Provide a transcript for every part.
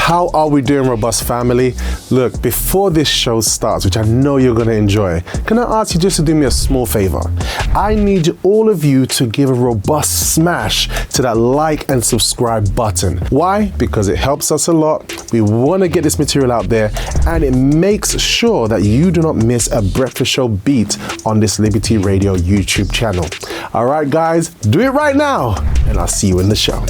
How are we doing, Robust family? Look, before this show starts, which I know you're going to enjoy, can I ask you just to do me a small favor? I need all of you to give a robust smash to that like and subscribe button. Why? Because it helps us a lot. We want to get this material out there, and it makes sure that you do not miss a breakfast show beat on this Liberty Radio YouTube channel. All right, guys, do it right now, and I'll see you in the show.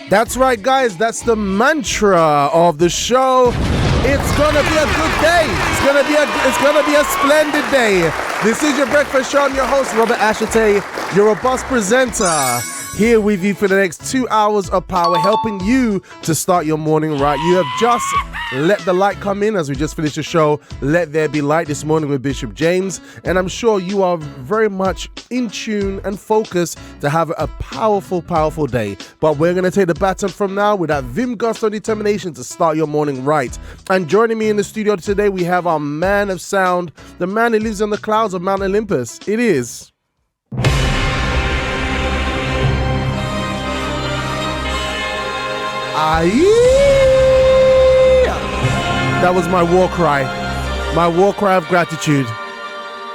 That's right, guys. That's the mantra of the show. It's gonna be a good day. It's gonna be a splendid day. This is your breakfast show. I'm your host, Robert Ashitey, your robust presenter, here with you for the next 2 hours of power, helping you to start your morning right. You have just let the light come in as we just finished the show. Let there be light this morning with Bishop James, and I'm sure you are very much in tune and focused to have a powerful, powerful day. But we're going to take the baton from now with that vim, gusto, determination to start your morning right. And joining me in the studio today, we have our man of sound, the man who lives on the clouds of Mount Olympus. It is that was my war cry of gratitude,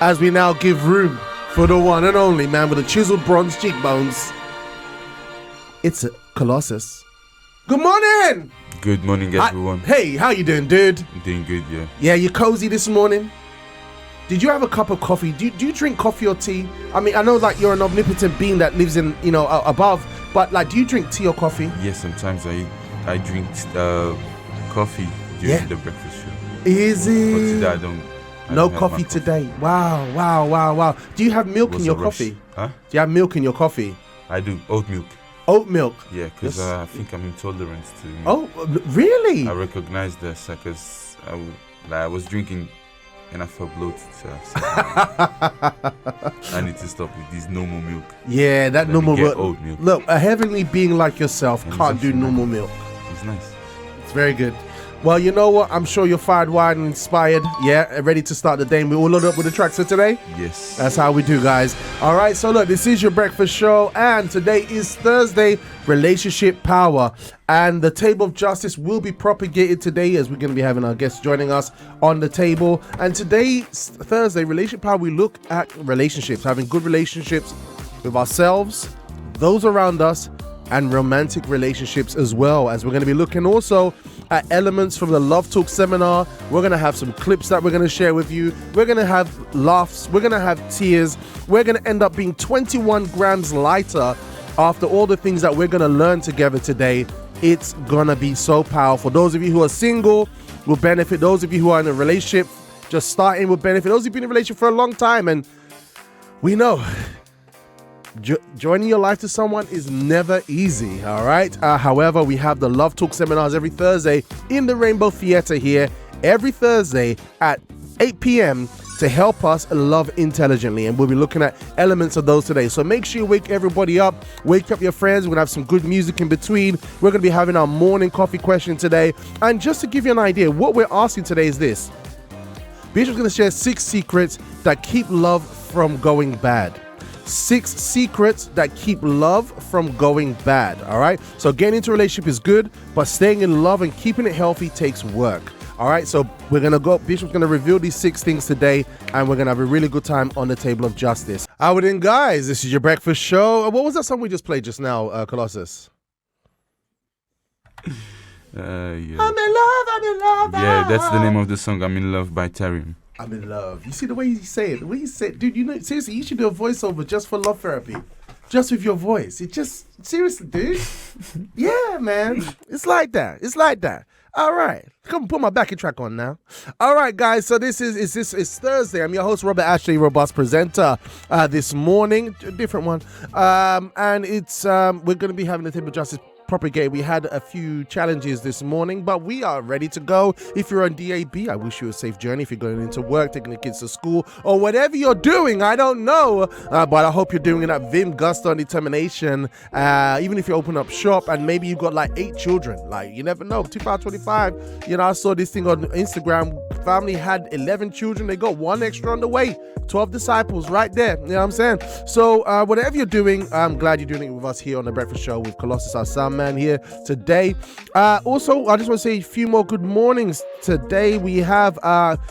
as we now give room for the one and only man with the chiseled bronze cheekbones. It's a Colossus. Good morning. Good morning, everyone. Hey, how you doing, dude? I'm doing good, yeah. Yeah, you cozy this morning? Did you have a cup of coffee? Do you drink coffee or tea? I mean, I know like you're an omnipotent being that lives in, above, but like, do you drink tea or coffee? Yes, sometimes I drink coffee during the breakfast show. Is it? But today I don't. No coffee today. Wow. Do you have milk in your coffee? Huh? Do you have milk in your coffee? I do. Oat milk. Oat milk? Yeah, because I think I'm intolerant to milk. Oh, really? I recognize this because I was drinking and I felt bloated. So I need to stop with this normal milk. Yeah, that normal milk. Oat milk. Look, a heavenly being like yourself can't do normal milk. It's nice. It's very good. Well, you know what? I'm sure you're fired, wired, and inspired. Yeah, ready to start the day. And we're all loaded up with the tracks for today? Yes. That's how we do, guys. All right, so look, this is your breakfast show, and today is Thursday, Relationship Power. And the table of justice will be propagated today, as we're going to be having our guests joining us on the table. And today, Thursday, Relationship Power, we look at relationships, having good relationships with ourselves, those around us, and romantic relationships as well, as we're going to be looking also at elements from the Love Talk seminar. We're going to have some clips that we're going to share with you. We're going to have laughs. We're going to have tears. We're going to end up being 21 grams lighter after all the things that we're going to learn together today. It's going to be so powerful. Those of you who are single will benefit. Those of you who are in a relationship just starting will benefit. Those who've been in a relationship for a long time, and we know joining your life to someone is never easy, all right? However, we have the Love Talk seminars every Thursday in the Rainbow Theatre here, every Thursday at 8 p.m. to help us love intelligently. And we'll be looking at elements of those today. So make sure you wake everybody up, wake up your friends. We're going to have some good music in between. We're going to be having our morning coffee question today. And just to give you an idea, what we're asking today is this. Bishop's going to share 6 secrets that keep love from going bad. 6 secrets that keep love from going bad. All right. So getting into a relationship is good, but staying in love and keeping it healthy takes work. All right. So we're going to go. Bishop's going to reveal these 6 things today, and we're going to have a really good time on the table of justice. How it in, guys? This is your breakfast show. What was that song we just played just now, Colossus? Yeah. I'm in love. Yeah, that's the name of the song. I'm in Love by Tarim. I'm in love. You see the way you say it? The way you say it, dude, seriously, you should do a voiceover just for love therapy. Just with your voice. Seriously, dude. Yeah, man. It's like that. All right. Come put my backing track on now. All right, guys. So it's Thursday. I'm your host, Robert Ashley, robust presenter. This morning, a different one. And it's we're going to be having the table of justice propagated. We had a few challenges this morning, but we are ready to go. If you're on DAB, I wish you a safe journey. If you're going into work, taking the kids to school, or whatever you're doing, I don't know, but I hope you're doing it at vim, gusto, and determination. Even if you open up shop and maybe you've got like 8 children, like you never know. 2025, I saw this thing on Instagram. Family had 11 children. They got 1 extra on the way. 12 disciples right there. You know what I'm saying? So whatever you're doing, I'm glad you're doing it with us here on The Breakfast Show with Colossus, our sound man here today. Also, I just want to say a few more good mornings. Today we have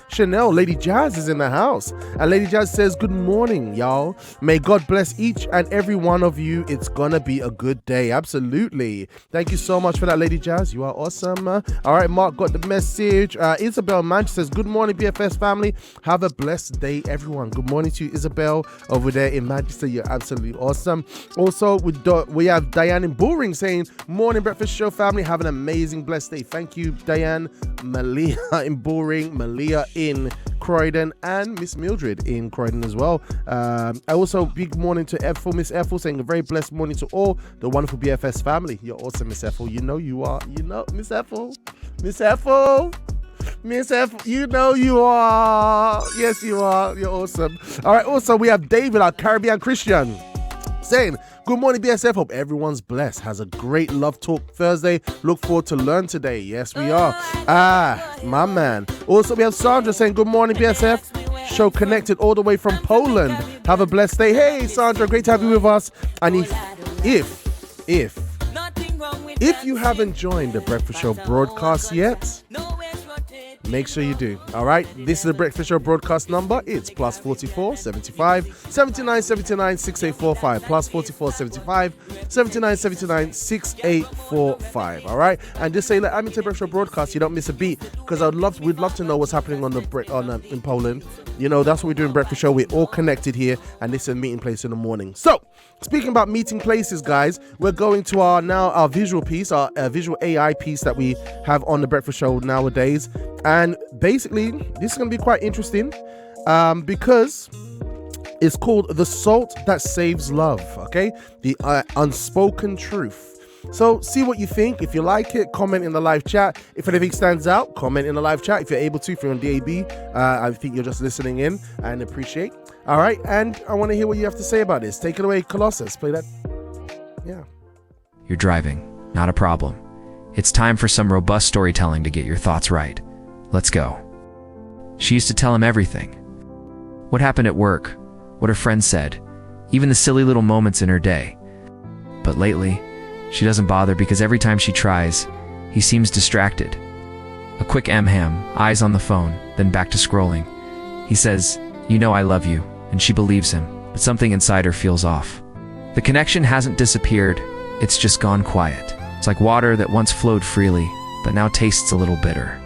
Chanel. Lady Jazz is in the house. And Lady Jazz says, good morning, y'all. May God bless each and every one of you. It's gonna be a good day. Absolutely. Thank you so much for that, Lady Jazz. You are awesome. All right, Mark got the message. Isabel Manchester says, good morning, BFS family. Have a blessed day, everyone. Good morning to you, Isabel, over there in Manchester. You're absolutely awesome. Also, we have Diane in Bullring saying, morning, Breakfast Show family. Have an amazing, blessed day. Thank you, Diane. Malia in Bullring, Malia in Croydon, and Miss Mildred in Croydon as well. Also, big morning to Ethel, Miss Ethel, saying a very blessed morning to all the wonderful BFS family. You're awesome, Miss Ethel. You know you are. You know, Miss Ethel. Miss Ethel. Miss F, you know you are. Yes, you are. You're awesome. All right. Also, we have David, our Caribbean Christian, saying, good morning, BSF. Hope everyone's blessed. Has a great Love Talk Thursday. Look forward to learn today. Yes, we are. My man. Also, we have Sandra saying, good morning, BSF. Show connected all the way from Poland. Have a blessed day. Hey, Sandra, great to have you with us. And if you haven't joined the Breakfast Show broadcast yet, make sure you do. All right. This is the Breakfast Show broadcast number. It's +44 75 79 79 6845. +44 75 79 79 6845. All right. And just say that I'm into Breakfast Show broadcast. You don't miss a beat, because we'd love to know what's happening in Poland. That's what we do in Breakfast Show. We're all connected here, and this is a meeting place in the morning. So, speaking about meeting places, guys, we're going to our visual piece, our visual AI piece that we have on the Breakfast Show nowadays. And basically, this is going to be quite interesting because it's called The Salt That Saves Love, okay? The unspoken truth. So see what you think. If you like it, comment in the live chat. If anything stands out, comment in the live chat if you're able to. If you're on DAB, I think you're just listening in and appreciate. All right, and I want to hear what you have to say about this. Take it away, Colossus. Play that. Yeah. You're driving. Not a problem. It's time for some robust storytelling to get your thoughts right. Let's go. She used to tell him everything. What happened at work, what her friends said, even the silly little moments in her day. But lately, she doesn't bother because every time she tries, he seems distracted. A quick ham, eyes on the phone, then back to scrolling. He says, "You know I love you," and she believes him, but something inside her feels off. The connection hasn't disappeared, it's just gone quiet. It's like water that once flowed freely, but now tastes a little bitter.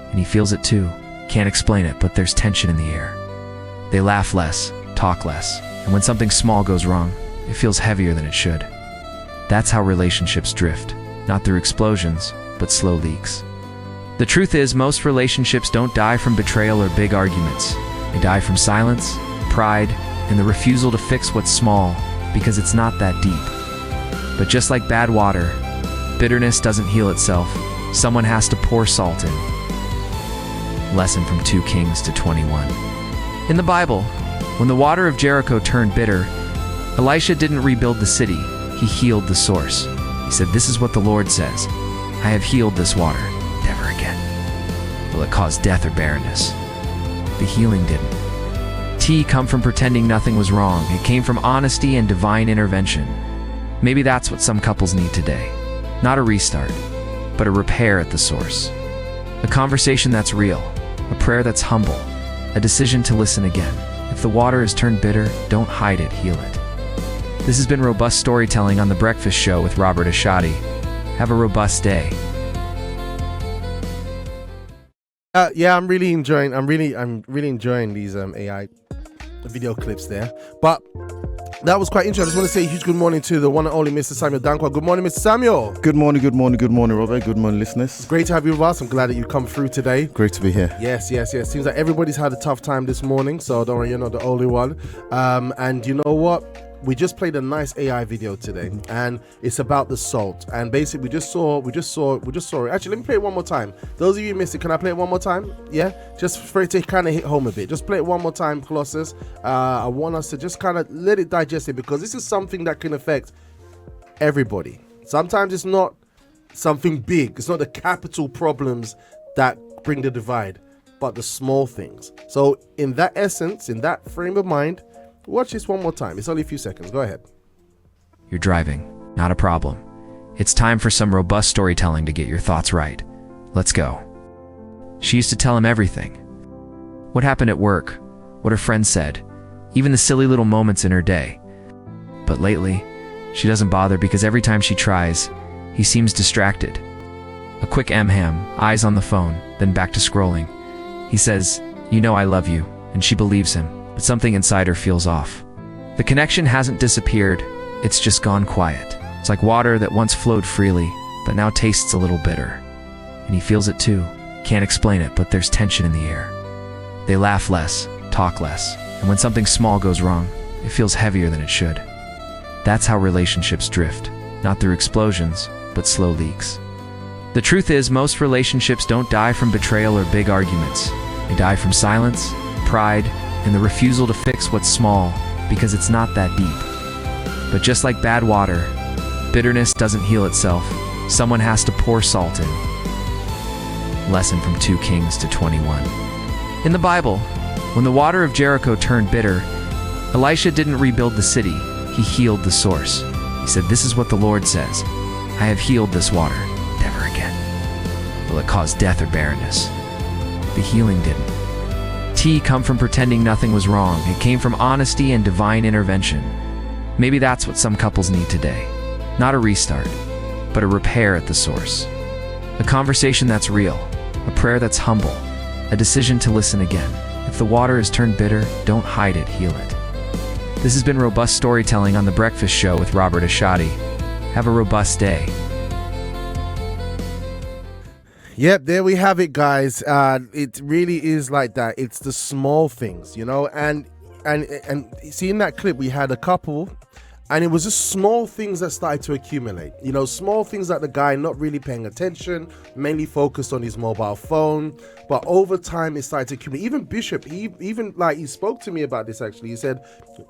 And he feels it too. Can't explain it, but there's tension in the air. They laugh less, talk less, and when something small goes wrong, it feels heavier than it should. That's how relationships drift, not through explosions, but slow leaks. The truth is, most relationships don't die from betrayal or big arguments. They die from silence, pride, and the refusal to fix what's small because it's not that deep. But just like bad water, bitterness doesn't heal itself. Someone has to pour salt in. Lesson from 2 Kings to 21. In the Bible, when the water of Jericho turned bitter, Elisha didn't rebuild the city, he healed the source. He said, "This is what the Lord says. I have healed this water. Never again will it cause death or barrenness." The healing didn't. Come from pretending nothing was wrong. It came from honesty and divine intervention. Maybe that's what some couples need today. Not a restart, but a repair at the source. A conversation that's real, a prayer that's humble, a decision to listen again. If the water is turned bitter, don't hide it, heal it. This has been Robust Storytelling on The Breakfast Show with Robert Ashitey. Have a robust day. I'm really enjoying these AI video clips there. But that was quite interesting. I just want to say a huge good morning to the one and only Mr. Samuel Dankwa. Good morning, Mr. Samuel. Good morning, Robert. Good morning, listeners. Great to have you with us. I'm glad that you come through today. Great to be here. Yes. Seems like everybody's had a tough time this morning, so don't worry, you're not the only one. And you know what? we just played a nice AI video today, and it's about the salt. And basically, we just saw it. Actually, let me play it one more time. Those of you who missed it, can I play it one more time? Yeah, just for it to kind of hit home a bit. Just play it one more time, Colossus. I want us to just kind of let it digest it, because this is something that can affect everybody. Sometimes it's not something big. It's not the capital problems that bring the divide, but the small things. So in that essence, in that frame of mind, watch this one more time. It's only a few seconds. Go ahead. You're driving. Not a problem. It's time for some robust storytelling to get your thoughts right. Let's go. She used to tell him everything. What happened at work, what her friends said, even the silly little moments in her day. But lately, she doesn't bother, because every time she tries, he seems distracted. A quick ham, eyes on the phone, then back to scrolling. He says, "You know I love you," and she believes him. But something inside her feels off. The connection hasn't disappeared, it's just gone quiet. It's like water that once flowed freely, but now tastes a little bitter. And he feels it too. Can't explain it, but there's tension in the air. They laugh less, talk less, and when something small goes wrong, it feels heavier than it should. That's how relationships drift, not through explosions, but slow leaks. The truth is, most relationships don't die from betrayal or big arguments. They die from silence, pride, and the refusal to fix what's small, because it's not that deep. But just like bad water, bitterness doesn't heal itself. Someone has to pour salt in. Lesson from 2 Kings to 21. In the Bible, when the water of Jericho turned bitter, Elisha didn't rebuild the city, he healed the source. He said, "This is what the Lord says. I have healed this water. Never again will it cause death or barrenness." The healing didn't come from pretending nothing was wrong. It came from honesty and divine intervention. Maybe that's what some couples need today. Not a restart, but a repair at the source. A conversation that's real, a prayer that's humble, a decision to listen again. If the water is turned bitter, don't hide it, heal it. This has been Robust Storytelling on The Breakfast Show with Robert Ashitey. Have a robust day. Yep, there we have it, guys. It really is like that. It's the small things, you know, and see, in that clip we had a couple, and it was just small things that started to accumulate. You know, small things like the guy not really paying attention, mainly focused on his mobile phone, but over time it started to accumulate. Even Bishop, he spoke to me about this actually. He said,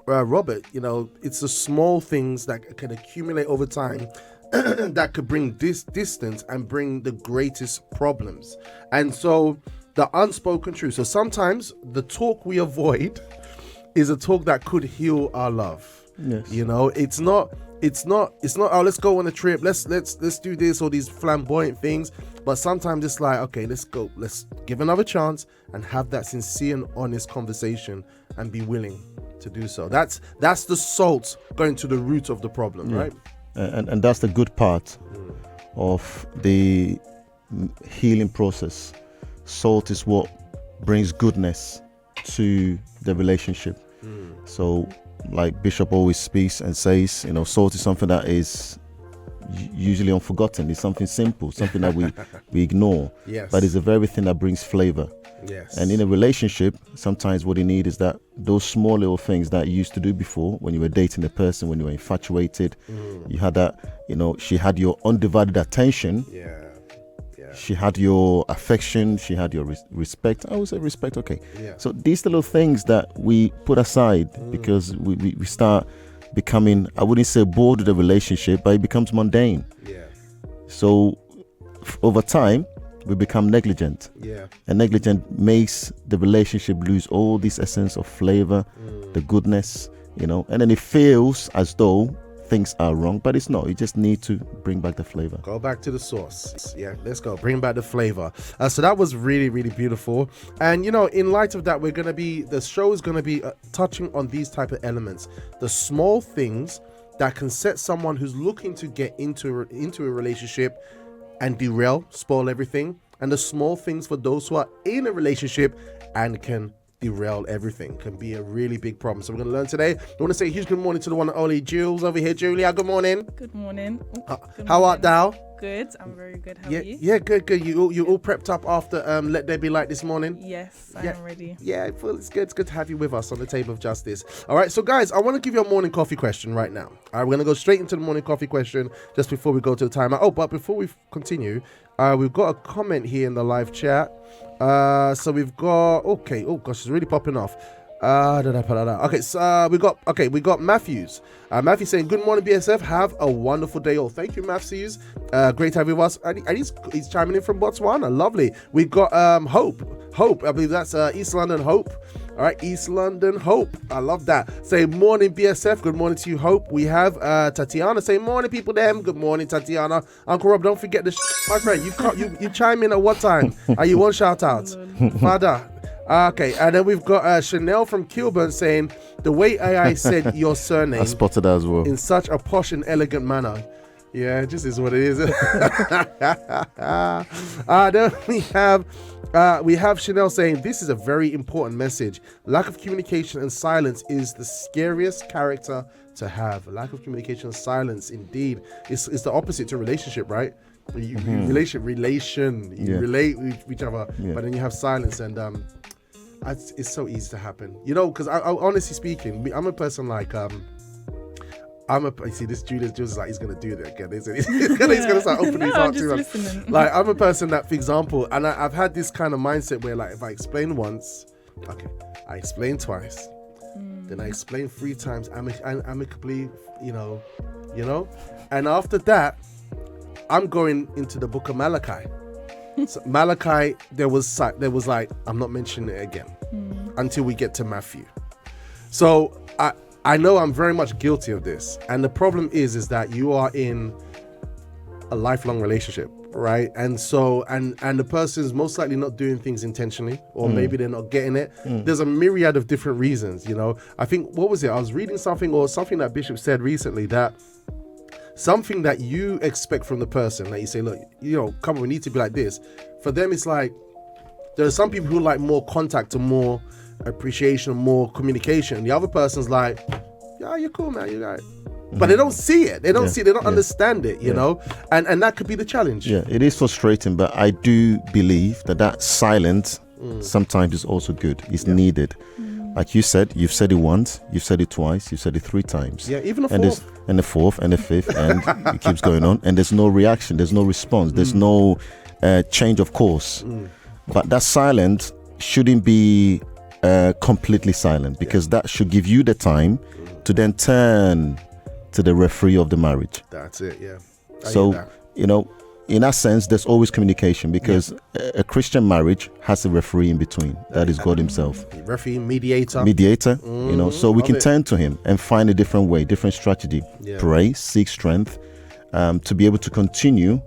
Robert, you know, it's the small things that can accumulate over time that could bring this distance and bring the greatest problems. And so the unspoken truth. So sometimes the talk we avoid is a talk that could heal our love. Yes. You know, it's not, oh, let's go on a trip. Let's do this, or these flamboyant things. But sometimes it's like, okay, let's give another chance and have that sincere and honest conversation and be willing to do so. That's the salt going to the root of the problem, right? And that's the good part of the healing process. Salt is what brings goodness to the relationship. So, like Bishop always speaks and says, you know, salt is something that is usually unforgotten. It's something simple, something that we ignore. Yes. But it's the very thing that brings flavor. Yes. And in a relationship, sometimes what you need is that those small little things that you used to do before when you were dating the person, when you were infatuated, you had that, you know, she had your undivided attention. Yeah. She had your affection. She had your respect. I would say respect. Okay. Yeah. So these little things that we put aside because we start becoming, I wouldn't say bored with the relationship, but it becomes mundane. Yeah. So over time, we become negligent. Yeah. And negligent makes the relationship lose all this essence of flavor, the goodness, you know, and then it feels as though things are wrong, but it's not. You just need to bring back the flavor. Go back to the source. Yeah, let's go. Bring back the flavor. So that was really, really beautiful. And, you know, in light of that, the show is going to be touching on these type of elements. The small things that can set someone who's looking to get into a relationship and derail, spoil everything. And the small things for those who are in a relationship and can derail everything, can be a really big problem. So we're going to learn today. I want to say a huge good morning to the one and only Jules over here. Julia, good morning. Good morning. How art thou? Good. I'm very good. How Yeah, are you? yeah, good. You all prepped up after Let There Be Light this morning? Yes, I Yeah. am ready. Yeah, it's good. It's good to have you with us on the table of justice. All right, so guys, I want to give you a morning coffee question right now. All right, we're going to go straight into the morning coffee question just before we go to the timer. Oh, but before we continue, we've got a comment here in the live chat. So we've got, okay, oh gosh, it's really popping off. Okay, so we got Matthews. Matthew saying, good morning, BSF. Have a wonderful day all. Thank you, Matthews. Great to have you with us. And he's chiming in from Botswana. Lovely. We got Hope. I believe that's East London Hope. All right, East London Hope. I love that. Say morning, BSF. Good morning to you, Hope. We have Tatiana. Say morning, people. Them. Good morning, Tatiana. Uncle Rob, don't forget my friend. You chime in at what time? Are you on shout out, Father? Okay, and then we've got Chanel from Kilburn saying, the way AI said your surname I spotted that as well. in such a posh and elegant manner. Yeah, it just is what it is. Then we have Chanel saying, this is a very important message. Lack of communication and silence is the scariest character to have. Lack of communication and silence, indeed. It's the opposite to relationship, right? You relate with each other, but then you have silence, and it's so easy to happen, because I honestly speaking, I'm a person like you see this Julius is like, he's gonna do that again, isn't he? he's gonna start opening his heart to listening. like, I'm a person that, for example, and I've had this kind of mindset where, like, if I explain once, okay, I explain twice, then I explain 3 times amicably, and after that I'm going into the book of Malachi. So Malachi, there was like, I'm not mentioning it again until we get to Matthew. So I know I'm very much guilty of this, and the problem is that you are in a lifelong relationship, right? And so and the person's most likely not doing things intentionally, or maybe they're not getting it. There's a myriad of different reasons, I think, what was it? I was reading something that Bishop said recently, that something that you expect from the person, that you say, look, come on, we need to be like this. For them, it's like, there are some people who like more contact and more appreciation, more communication. The other person's like, yeah, you're cool, man, you're right. But they don't see it. They don't understand it, know? And that could be the challenge. Yeah, it is frustrating, but I do believe that silence sometimes is also good. It's needed. Like you said, you've said it once, you've said it twice, you've said it 3 times. Yeah, even the fourth. And the fourth and the fifth, and it keeps going on. And there's no reaction, there's no response, there's no change of course. But that silence shouldn't be completely silent, because that should give you the time to then turn to the referee of the marriage. That's it, yeah. So, in that sense, there's always communication, because a Christian marriage has a referee in between. That is God himself. Referee, mediator. So we can turn to him and find a different way, different strategy. Pray, seek strength to be able to continue,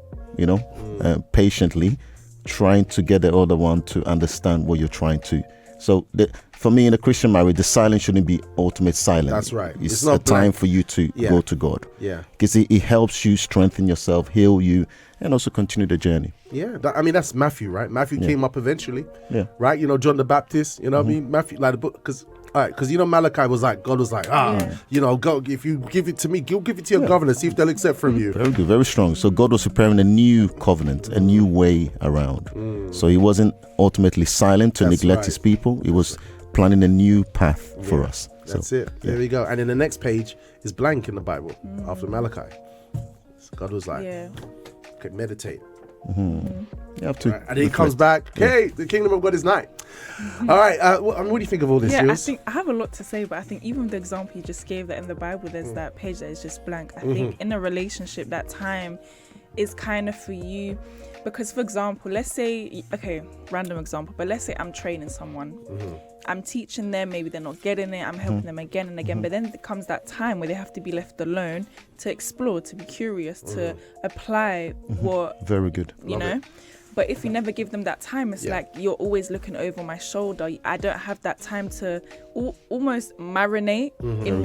patiently trying to get the other one to understand what you're trying to. So for me, in a Christian marriage, the silence shouldn't be ultimate silence. That's right. It's not a time for you to go to God. Yeah. Because it helps you strengthen yourself, heal you, and also continue the journey. Yeah. That's Matthew, right? Matthew came up eventually. Yeah. Right? John the Baptist, what I mean? Matthew, like the book, because Malachi was like, God was like, go, if you give it to me, give it to your governor, see if they'll accept from you. Very good, very strong. So God was preparing a new covenant, a new way around. So he wasn't ultimately silent to neglect his people. He was planning a new path for us. That's it. There we go. And then the next page is blank in the Bible after Malachi. So God was like, okay, meditate. You have to. Right. And then he comes back, hey, the kingdom of God is nigh. All right, what do you think of all this, Jules? Jules? I think I have a lot to say, but I think even the example you just gave, that in the Bible there's that page that is just blank. I think in a relationship, that time is kind of for you, because, for example, let's say, okay, random example, but let's say I'm training someone. I'm teaching them, maybe they're not getting it, I'm helping them again and again, but then there comes that time where they have to be left alone to explore, to be curious, to apply what... Very good. You know? But if you never give them that time, it's like you're always looking over my shoulder. I don't have that time to almost marinate in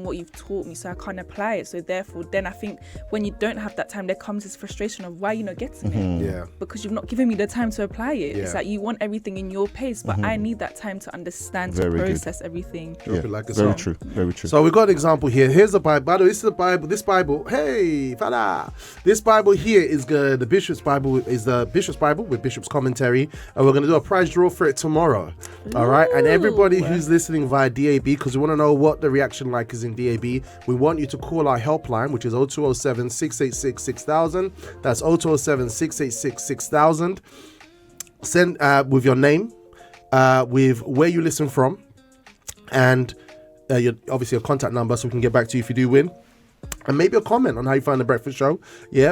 what you've taught me, so I can't apply it. So therefore, then I think when you don't have that time, there comes this frustration of why you're not getting it. Because you've not given me the time to apply it. It's like you want everything in your pace, but I need that time to understand, to process everything. Very true. Very true. So we got an example here. Here's the Bible. By the way, this is the Bible. This Bible, hey, fella. This Bible here is the Bishop's Bible. Is the Bishop's Bible with Bishop's commentary, and we're going to do a prize draw for it tomorrow. All right, and everybody who's listening via DAB, because we want to know what the reaction like is in DAB, we want you to call our helpline, which is 0207 686 6000. That's 0207 686 6000. Send with your name, with where you listen from, and obviously your contact number, so we can get back to you if you do win. And maybe a comment on how you find the breakfast show,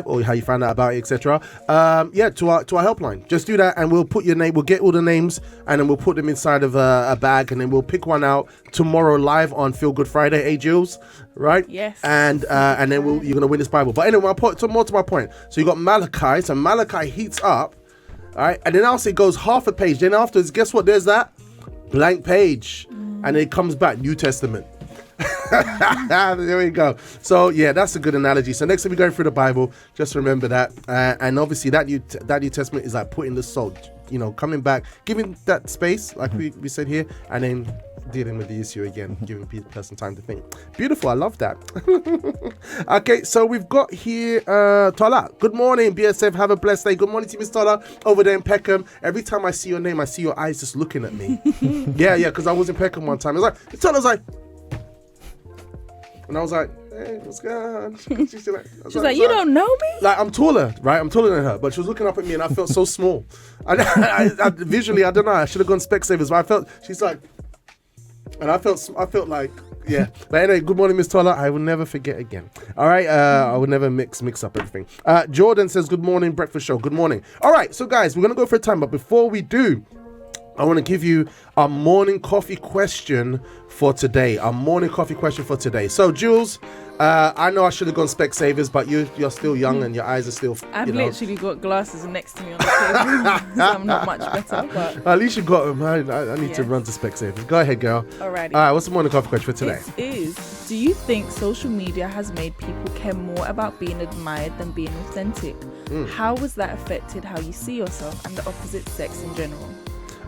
or how you found out about it, etc. To our helpline. Just do that, and we'll put your name. We'll get all the names, and then we'll put them inside of a bag, and then we'll pick one out tomorrow live on Feel Good Friday. Hey, Jules, right? Yes. And then you're gonna win this Bible. But anyway, I'll put more to my point. So you got Malachi. So Malachi heats up, all right, and then also it goes half a page. Then afterwards, guess what? There's that blank page, and then it comes back New Testament. There we go. So that's a good analogy. So next time we go through the Bible, just remember that, and obviously that New Testament is like putting the salt, coming back, giving that space, like we said here, and then dealing with the issue again, giving the person time to think. Beautiful. I love that. Okay, so we've got here Tola. Good morning, BSF. Have a blessed day. Good morning to Miss Tola over there in Peckham. Every time I see your name, I see your eyes just looking at me. Because I was in Peckham one time. Tola's like, and I was like, hey, what's going on? She's like, you don't know me? Like, I'm taller, right? I'm taller than her, but she was looking up at me and I felt so small. I visually, I don't know, I should have gone Specsavers, but she's like, and I felt like, But anyway, good morning, Miss Tola. I will never forget again. All right, I will never mix up everything. Jordan says, good morning, breakfast show. Good morning. All right, so guys, we're going to go for a time, but before we do, I want to give you our morning coffee question for today. So, Jules, I know I should have gone Specsavers, but you're still young and your eyes are still. I've literally got glasses next to me on the table, so I'm not much better. But at least you got them. I need to run to Specsavers. Go ahead, girl. Alrighty. All right, what's the morning coffee question for today? It is: do you think social media has made people care more about being admired than being authentic? How has that affected how you see yourself and the opposite sex in general?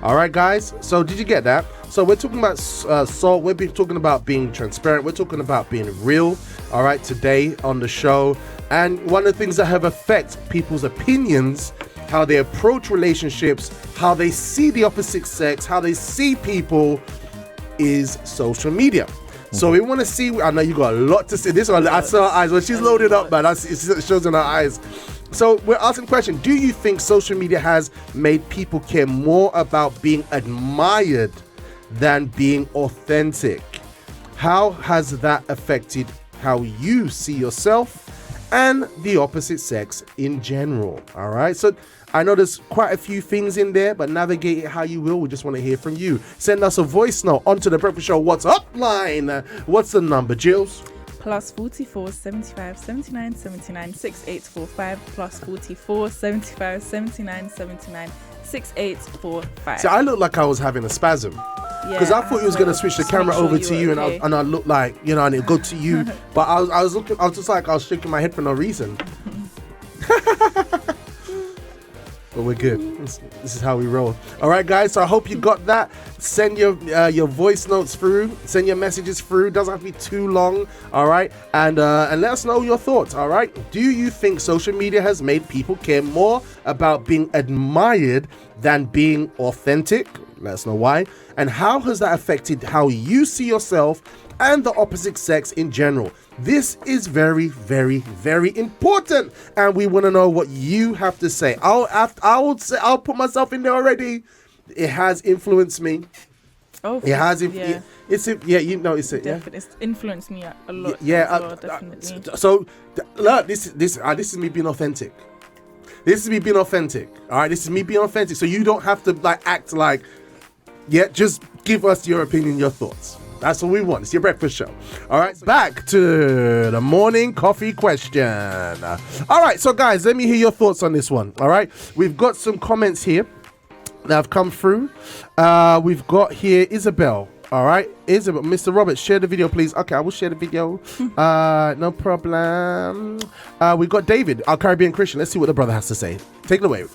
All right, guys. So did you get that? So we're talking about salt. We're talking about being transparent. We're talking about being real. All right, today on the show. And one of the things that have affected people's opinions, how they approach relationships, how they see the opposite sex, how they see people, is social media. So we want to see. I know you got a lot to say. This one, I saw her eyes when she's loaded up, man. It shows in her eyes. So we're asking the question, do you think social media has made people care more about being admired than being authentic? How has that affected how you see yourself and the opposite sex in general? All right. So I know there's quite a few things in there, but navigate it how you will. We just want to hear from you. Send us a voice note onto the Breakfast Show What's Up line. What's the number, Jills? +44 75 79 79 6845 +44 75 79 79 6845. See, I looked like I was having a spasm because I thought he was going to switch the camera over to you, okay. and I looked like, and it'd go to you, but I was looking, I was just like, I was shaking my head for no reason. But we're good. This is how we roll. All right, guys. So I hope you got that. Send your voice notes through. Send your messages through. Doesn't have to be too long. All right, and let us know your thoughts. All right. Do you think social media has made people care more about being admired than being authentic? Let us know why. And how has that affected how you see yourself and the opposite sex in general? This is very, very, very important, and we want to know what you have to say. I'll put myself in there already. It has influenced me. Oh, it has. It's influenced me a lot. Definitely. So, look, this is me being authentic. This is me being authentic. All right, this is me being authentic. So you don't have to act like, just give us your opinion, your thoughts. That's what we want. It's your breakfast show. All right, back to the morning coffee question. All right, so guys, let me hear your thoughts on this one. All right, we've got some comments here that have come through. We've got here Isabel. All right, Isabel, Mr. Roberts, share the video, please. Okay, I will share the video. No problem. We've got David, our Caribbean Christian. Let's see what the brother has to say. Take it away.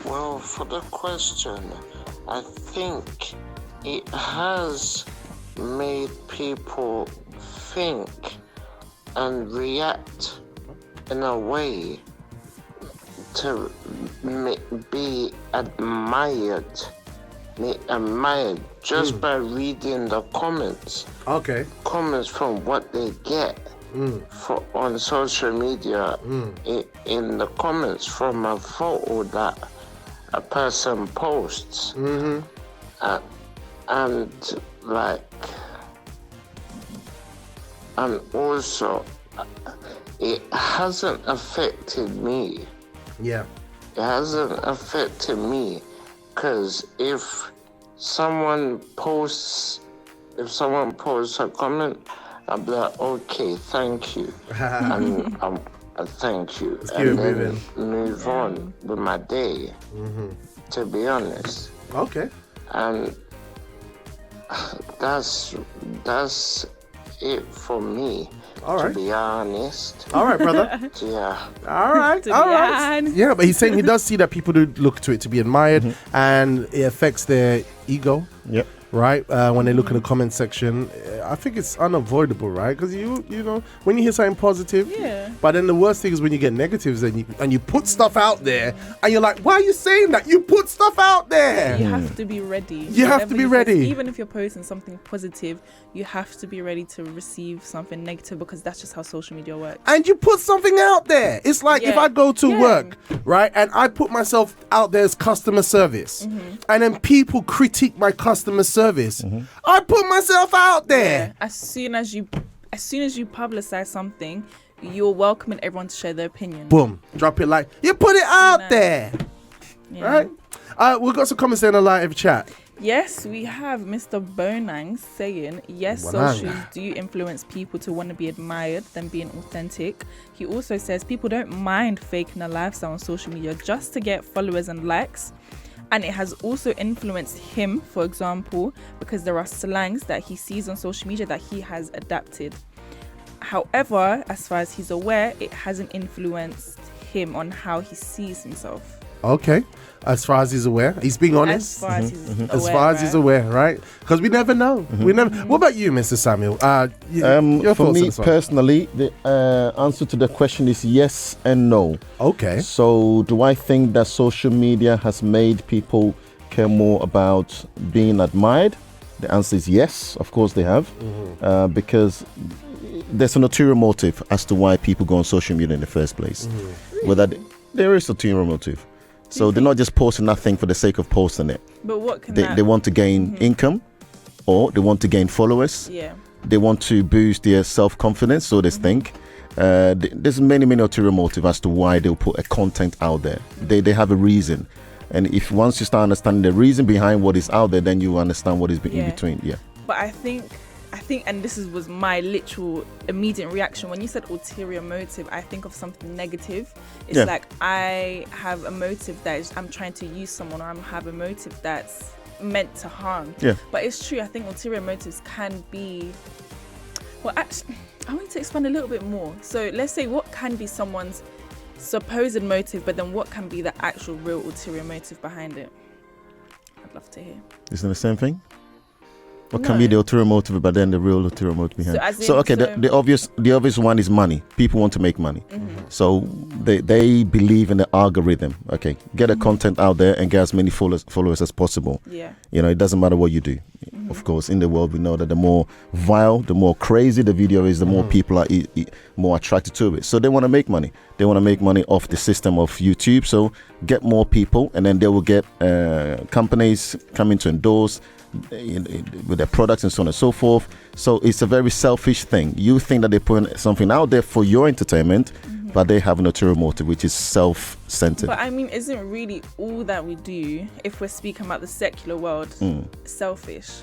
Well, for the question, I think it has made people think and react in a way to be admired just by reading the comments. Okay. Comments from what they get on social media in the comments from a photo that a person posts. And also it hasn't affected me. Yeah. It hasn't affected me because if someone posts a comment, I'll be like, okay, thank you. and thank you. And then move on with my day, to be honest. Okay. And that's it for me. All right. To be honest. All right, brother. Yeah. All right. All right. Yeah, but he's saying he does see that people do look to it to be admired, and it affects their ego. Yep. Right, when they look in the comment section, I think it's unavoidable, right? Because you know, when you hear something positive, but then the worst thing is when you get negatives and you put stuff out there, and you're like, why are you saying that? You put stuff out there. You have to be ready. You have to be ready. Even if you're posting something positive, you have to be ready to receive something negative, because that's just how social media works. And you put something out there. It's like if I go to work, right, and I put myself out there as customer service, and then people critique my customer service. I put myself out there. Yeah. As soon as you publicize something, you're welcoming everyone to share their opinion. Boom. Drop it like you put it out there. Yeah. Right? We've got some comments in the live chat. Yes, we have Mr. Bonang saying, yes, socials do influence people to want to be admired than being authentic. He also says people don't mind faking a lifestyle on social media just to get followers and likes. And it has also influenced him, for example, because there are slangs that he sees on social media that he has adapted. However, as far as he's aware, it hasn't influenced him on how he sees himself. Okay. As far as he's aware, he's being honest. As far as he's aware, as far as he's aware, right? Because we never know. We never. What about you, Mr. Samuel? Your for thoughts me on this one? personally, the answer to the question is yes and no. Okay. So, do I think that social media has made people care more about being admired? The answer is yes. Of course, they have, because there's an ulterior motive as to why people go on social media in the first place. Whether there is a ulterior motive. So they're not just posting nothing for the sake of posting it. But what can they want to gain income, or they want to gain followers. Yeah. They want to boost their self-confidence, so they think. There's many ulterior motive as to why they'll put a content out there. They have a reason. And if once you start understanding the reason behind what is out there, then you understand what is in between. Yeah. But I think, and this was my literal immediate reaction when you said ulterior motive. I think of something negative. It's like I have a motive that is, I'm trying to use someone, or I have a motive that's meant to harm. Yeah. But it's true. I think ulterior motives can be. Well, actually, I want to expand a little bit more. So let's say what can be someone's supposed motive, but then what can be the actual real ulterior motive behind it? I'd love to hear. Isn't it the same thing? What can be the ulterior motive, but then the real ulterior motive behind? The obvious one is money. People want to make money, so they believe in the algorithm. Okay, get a content out there and get as many followers as possible. Yeah, it doesn't matter what you do. Of course, in the world we know that the more vile, the more crazy the video is, the more people are more attracted to it. So they want to make money. They want to make money off the system of YouTube. So get more people, and then they will get companies coming to endorse with their products and so on and so forth. So it's a very selfish thing. You think that they're putting something out there for your entertainment, but they have an ulterior motive, which is self-centered. But I mean, isn't really all that we do, if we're speaking about the secular world, selfish?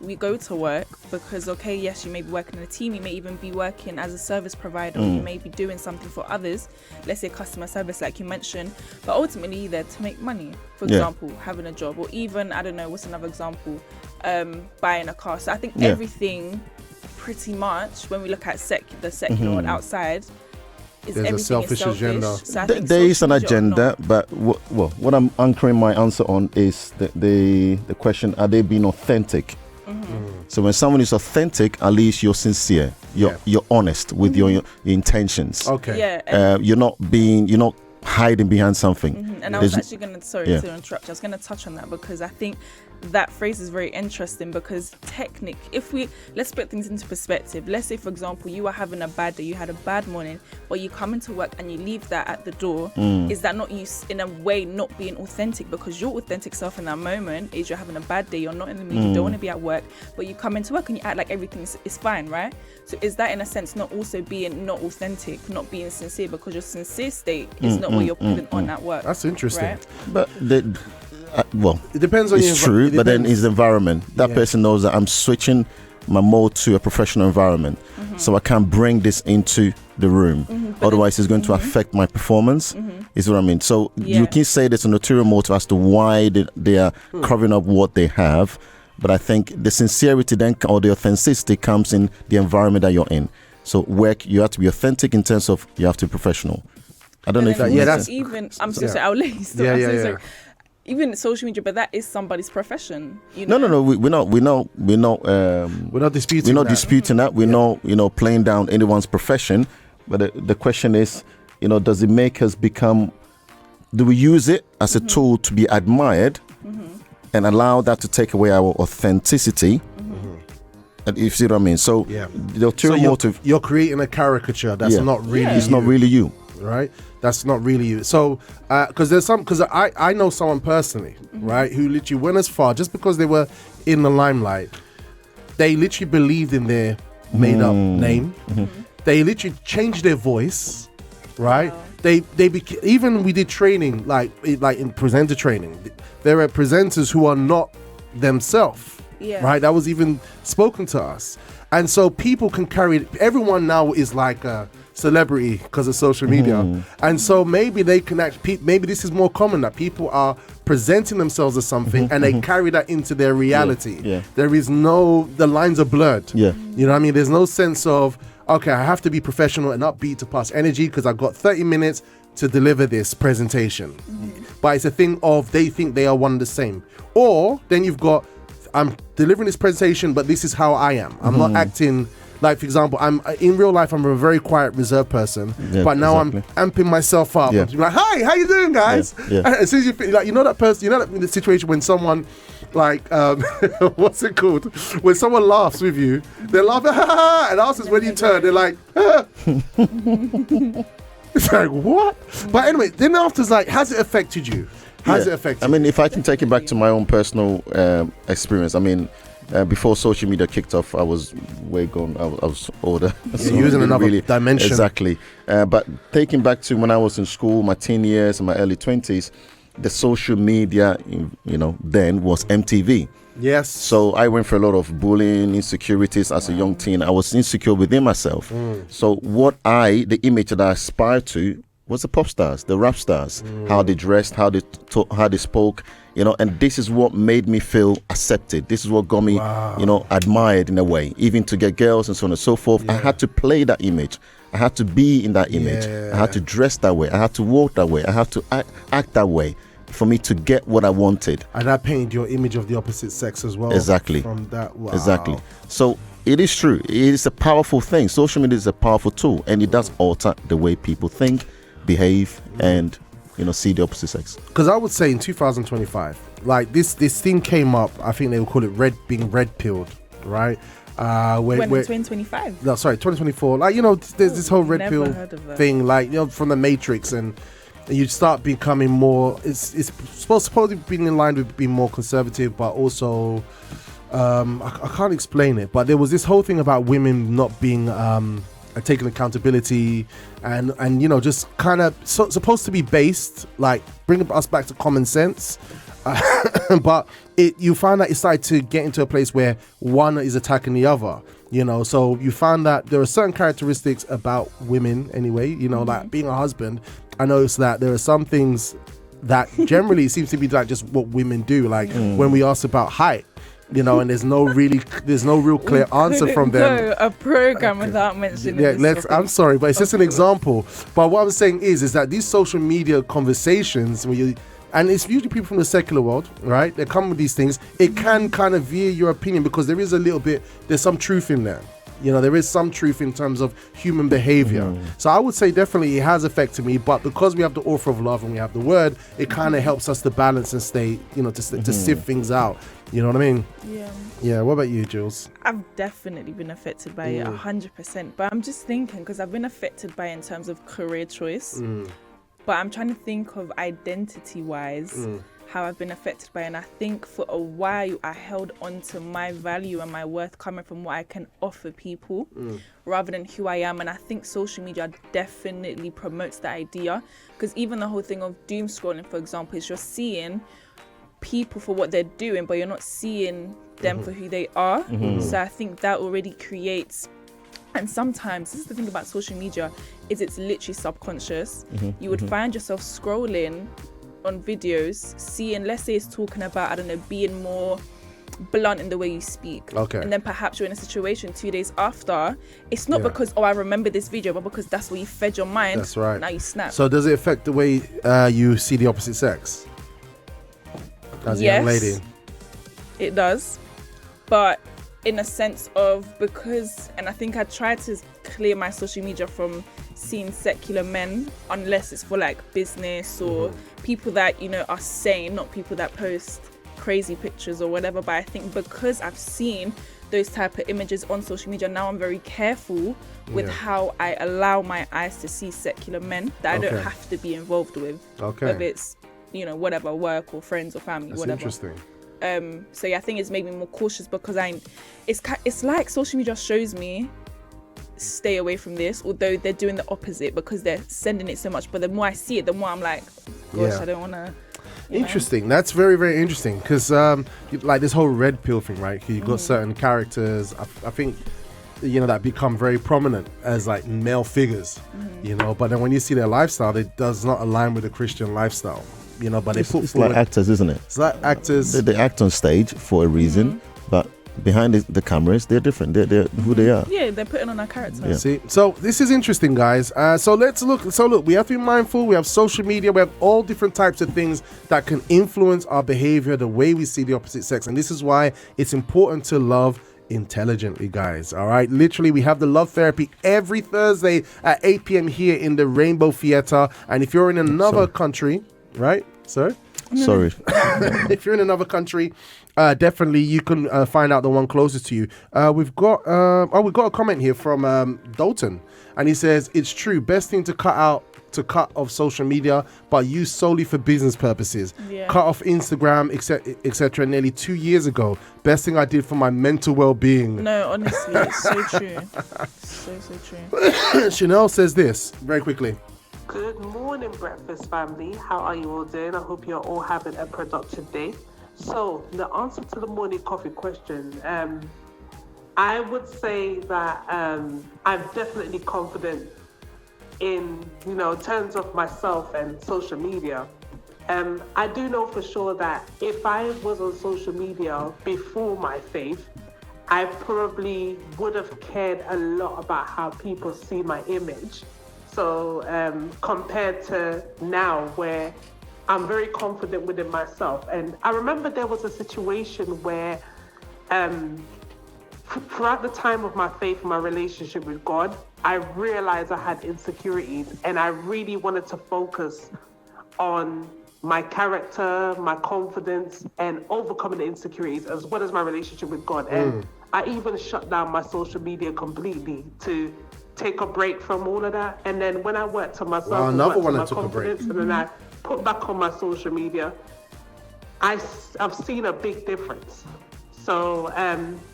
We go to work because, okay, yes, you may be working in a team, you may even be working as a service provider, or you may be doing something for others, let's say customer service like you mentioned, but ultimately you're there to make money. For example, having a job, or even, I don't know, what's another example, buying a car. So I think everything pretty much, when we look at the secular world outside, is there's a selfish agenda. So I think There is an social media or agenda, but what I'm anchoring my answer on is the question: are they being authentic? So when someone is authentic, at least you're sincere, you're honest with your intentions. Okay. Yeah. You're not hiding behind something. And I was actually going to, sorry to interrupt, I was going to touch on that because I think that phrase is very interesting, because let's put things into perspective. Let's say, for example, you are having a bad day, you had a bad morning, but you come into work and you leave that at the door. Is that not you, in a way, not being authentic? Because your authentic self in that moment is you're having a bad day, you're not in the mood, you don't want to be at work, but you come into work and you act like everything is fine, right? So is that, in a sense, not also being not authentic, not being sincere, because your sincere state is not what you're putting on at work? That's interesting. Right? But It depends on it's true, but then it's the environment. That person knows that I'm switching my mode to a professional environment, so I can't bring this into the room. Otherwise, it's going to affect my performance. Is what I mean. So you can say there's an ulterior motive as to why they are covering up what they have, but I think the sincerity then, or the authenticity, comes in the environment that you're in. So work, you have to be authentic in terms of you have to be professional. I don't know if that's even. I'm so sorry. I'll let you start. Sorry. Even social media, but that is somebody's profession. You know? No. We're not disputing. That. We're not playing down anyone's profession. But the question is, does it make us become? Do we use it as a tool to be admired, and allow that to take away our authenticity? And you see what I mean? So the ulterior motive. You're creating a caricature that's not really. It's not really you. Right, that's not really you. So, because I know someone personally, right, who literally went as far, just because they were in the limelight, they literally believed in their made-up name. They literally changed their voice, right? Wow. Even we did training, like in presenter training. There are presenters who are not themselves, right? That was even spoken to us, and so people can carry it. Everyone now is like a celebrity because of social media, and so maybe they can maybe this is more common, that people are presenting themselves as something and they carry that into their reality. There is the lines are blurred. You know what I mean? There's no sense of, okay, I have to be professional and upbeat to pass energy because I've got 30 minutes to deliver this presentation. But it's a thing of they think they are one and the same. Or then you've got, I'm delivering this presentation, but this is how I am. I'm not acting. Like, for example, I'm in real life, I'm a very quiet, reserved person, but now I'm amping myself up. I'm like, hi, how you doing, guys? As soon as you feel like, that person, that in the situation when someone, like, what's it called? When someone laughs with you, they're laughing, and afterwards when you turn, they're like, it's like, what? But anyway, then afterwards, like, has it affected you? Has it affected you? I mean, if I can take it back to my own personal experience, I mean, before social media kicked off, I was way gone. I was older. So using another dimension. Exactly. But taking back to when I was in school, my teen years and my early 20s, the social media, then was MTV. Yes. So I went for a lot of bullying, insecurities as a young teen. I was insecure within myself. So the image that I aspired to was the pop stars, the rap stars, how they dressed, how they how they spoke, and this is what made me feel accepted. This is what got me, admired in a way, even to get girls and so on and so forth. I had to play that image. I had to be in that image. I had to dress that way. I had to walk that way. I had to act that way for me to get what I wanted. And that painted your image of the opposite sex as well. Exactly. From that, Exactly. So it is true. It is a powerful thing. Social media is a powerful tool, and it does alter the way people think, behave, and see the opposite sex. Because I would say in 2025, like this thing came up. I think they would call it being red pilled, right? When in 2025? No, sorry, 2024. Like there's this whole red pill thing, like from the Matrix, and you start becoming more. It's supposed to be in line with being more conservative, but also I can't explain it. But there was this whole thing about women not being taking accountability and you know, just kind of supposed to be based, like bringing us back to common sense. But you find that it started to get into a place where one is attacking the other, you know. So you find that there are certain characteristics about women anyway, you know, like being a husband. I noticed that there are some things that generally seems to be like just what women do, like when we ask about height, you know, and there's no real clear answer from them. Go a program without mentioning this I'm sorry, but it's just an example. But what I'm saying is that these social media conversations, and it's usually people from the secular world, right? They come with these things. It can kind of veer your opinion because there is there's some truth in there. You know, there is some truth in terms of human behavior. So I would say definitely it has affected me, but because we have the author of love and we have the word, it kind of helps us to balance and stay, you know, to sift things out. You know what I mean? Yeah. Yeah. What about you, Jules? I've definitely been affected by it 100%. But I'm just thinking, because I've been affected by it in terms of career choice. But I'm trying to think of identity-wise how I've been affected by it. And I think for a while I held on to my value and my worth coming from what I can offer people rather than who I am. And I think social media definitely promotes that idea, because even the whole thing of doom scrolling, for example, is you're seeing people for what they're doing, but you're not seeing them for who they are. So I think that already creates. And sometimes, this is the thing about social media, is it's literally subconscious. You would find yourself scrolling on videos, seeing, let's say it's talking about, I don't know, being more blunt in the way you speak. Okay. And then perhaps you're in a situation 2 days after, it's not because, I remember this video, but because that's what you fed your mind. That's right. Now you snap. So does it affect the way you see the opposite sex? As a young lady? It does. But in a sense of, because, and I think I try to clear my social media from seeing secular men, unless it's for like business or people that, you know, are sane, not people that post crazy pictures or whatever. But I think because I've seen those type of images on social media, now I'm very careful with how I allow my eyes to see secular men that I don't have to be involved with. Whether it's, you know, whatever, work or friends or family, That's whatever. Interesting. So yeah, I think it's made me more cautious, because it's like social media shows me stay away from this, although they're doing the opposite because they're sending it so much. But the more I see it, the more I'm like, gosh, I don't want to. Interesting. That's very, very interesting, because like this whole red pill thing, right? You've got certain characters, I think, you know, that become very prominent as like male figures, you know, but then when you see their lifestyle, it does not align with the Christian lifestyle. You know, but it's like actors, isn't it? It's like actors. They act on stage for a reason, but behind the cameras, they're different. They're who they are. Yeah, they're putting on a character. Yeah. See, so this is interesting, guys. So let's look. So look, we have to be mindful. We have social media. We have all different types of things that can influence our behavior, the way we see the opposite sex, and this is why it's important to love intelligently, guys. All right, literally, we have the love therapy every Thursday at 8 p.m. here in the Rainbow Theatre. And if you're in another country, right? Sorry. If you're in another country, definitely you can find out the one closest to you. We've got a comment here from Dalton, and he says it's true. Best thing to cut off social media, but use solely for business purposes. Cut off Instagram, etc. Nearly 2 years ago. Best thing I did for my mental well-being. No, honestly, it's so true. So true. Chanel says this very quickly. Good morning, breakfast family. How are you all doing? I hope you're all having a productive day. So the answer to the morning coffee question, I would say that I'm definitely confident in, you know, terms of myself and social media. I do know for sure that if I was on social media before my faith, I probably would have cared a lot about how people see my image. So compared to now, where I'm very confident within myself. And I remember there was a situation where throughout the time of my faith and my relationship with God, I realized I had insecurities, and I really wanted to focus on my character, my confidence, and overcoming the insecurities, as well as my relationship with God. And I even shut down my social media completely to take a break from all of that. And then when I worked on myself, another one that took a break, and then I put back on my social media, I've seen a big difference. So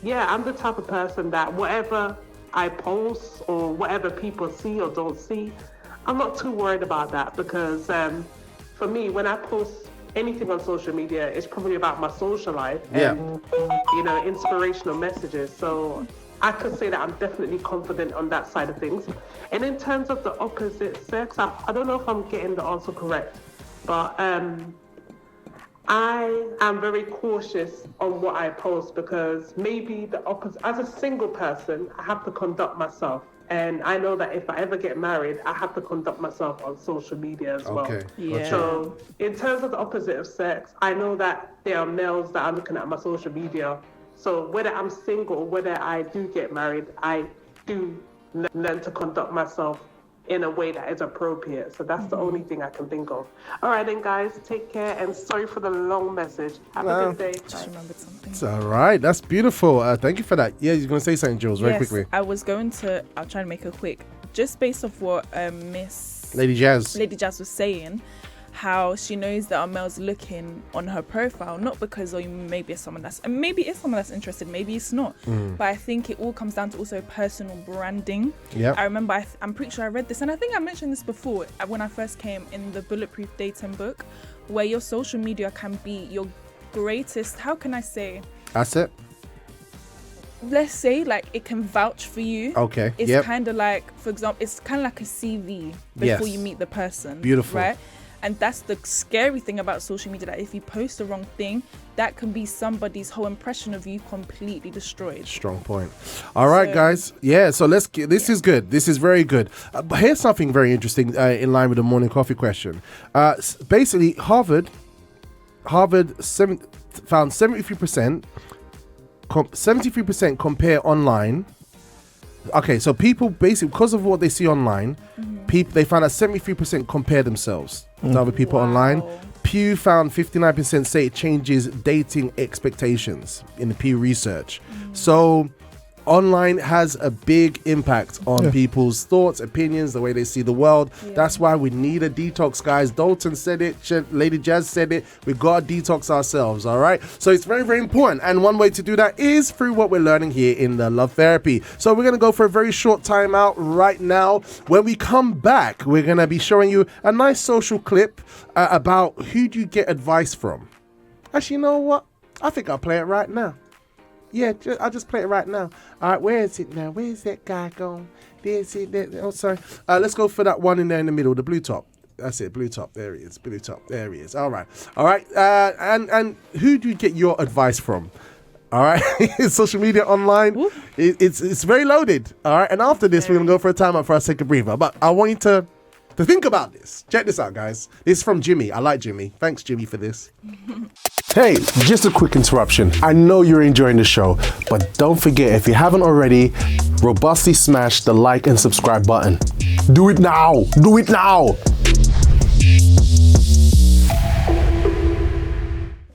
yeah, I'm the type of person that whatever I post or whatever people see or don't see, I'm not too worried about that because for me, when I post anything on social media, it's probably about my social life and, you know, inspirational messages. So I could say that I'm definitely confident on that side of things. And in terms of the opposite sex, I don't know if I'm getting the answer correct, but I am very cautious on what I post because maybe the opposite, as a single person, I have to conduct myself. And I know that if I ever get married, I have to conduct myself on social media as well. Yeah. So in terms of the opposite of sex, I know that there are males that are looking at my social media. So whether I'm single, whether I do get married, I do learn to conduct myself in a way that is appropriate. So that's the only thing I can think of. All right then, guys, take care and sorry for the long message. Have a good day. Just remembered something. It's all right. That's beautiful. Thank you for that. Yeah, you're going to say something, Jules, very Yes, quickly. I'll try to make it quick. Just based off what Miss Lady Jazz. was saying, how she knows that our male's looking on her profile, not because maybe it's someone that's interested, maybe it's not. But I think it all comes down to also personal branding. Yeah. I remember, I'm pretty sure I read this, and I think I mentioned this before when I first came in the Bulletproof Dating book, where your social media can be your greatest, how can I say? Asset. Let's say, like, it can vouch for you. Okay. It's kind of like, for example, it's kind of like a CV before you meet the person. Beautiful. Right? And that's the scary thing about social media, that if you post the wrong thing, that can be somebody's whole impression of you completely destroyed. Strong point. All right, guys. Yeah, so this is good. This is very good. But here's something very interesting in line with the morning coffee question. Basically, Harvard found 73% compare online. Okay, so people basically, because of what they see online, they found that 73% compare themselves to other people online. Pew found 59% say it changes dating expectations in the Pew research. So online has a big impact on people's thoughts, opinions, the way they see the world. That's why we need a detox, guys. Dalton said it, Lady Jazz said it. We've got to detox ourselves, all right? So it's very, very important. And one way to do that is through what we're learning here in the Love Therapy. So we're going to go for a very short time out right now. When we come back, we're going to be showing you a nice social clip about who do you get advice from. Actually, you know what? I think I'll play it right now. Yeah, I'll just play it right now. All right, where is it now? Where is that guy going? There's it. There. Oh, sorry. Let's go for that one in there in the middle, the blue top. That's it, blue top. There he is. Blue top. There he is. All right. And who do you get your advice from? All right, social media online, it's very loaded. All right, and after this, we're gonna go for a timeout for our second breather. But I want you to think about this. Check this out, guys. This is from Jimmy. I like Jimmy. Thanks, Jimmy, for this. Hey, just a quick interruption. I know you're enjoying the show, but don't forget, if you haven't already, robustly smash the like and subscribe button. Do it now. Do it now.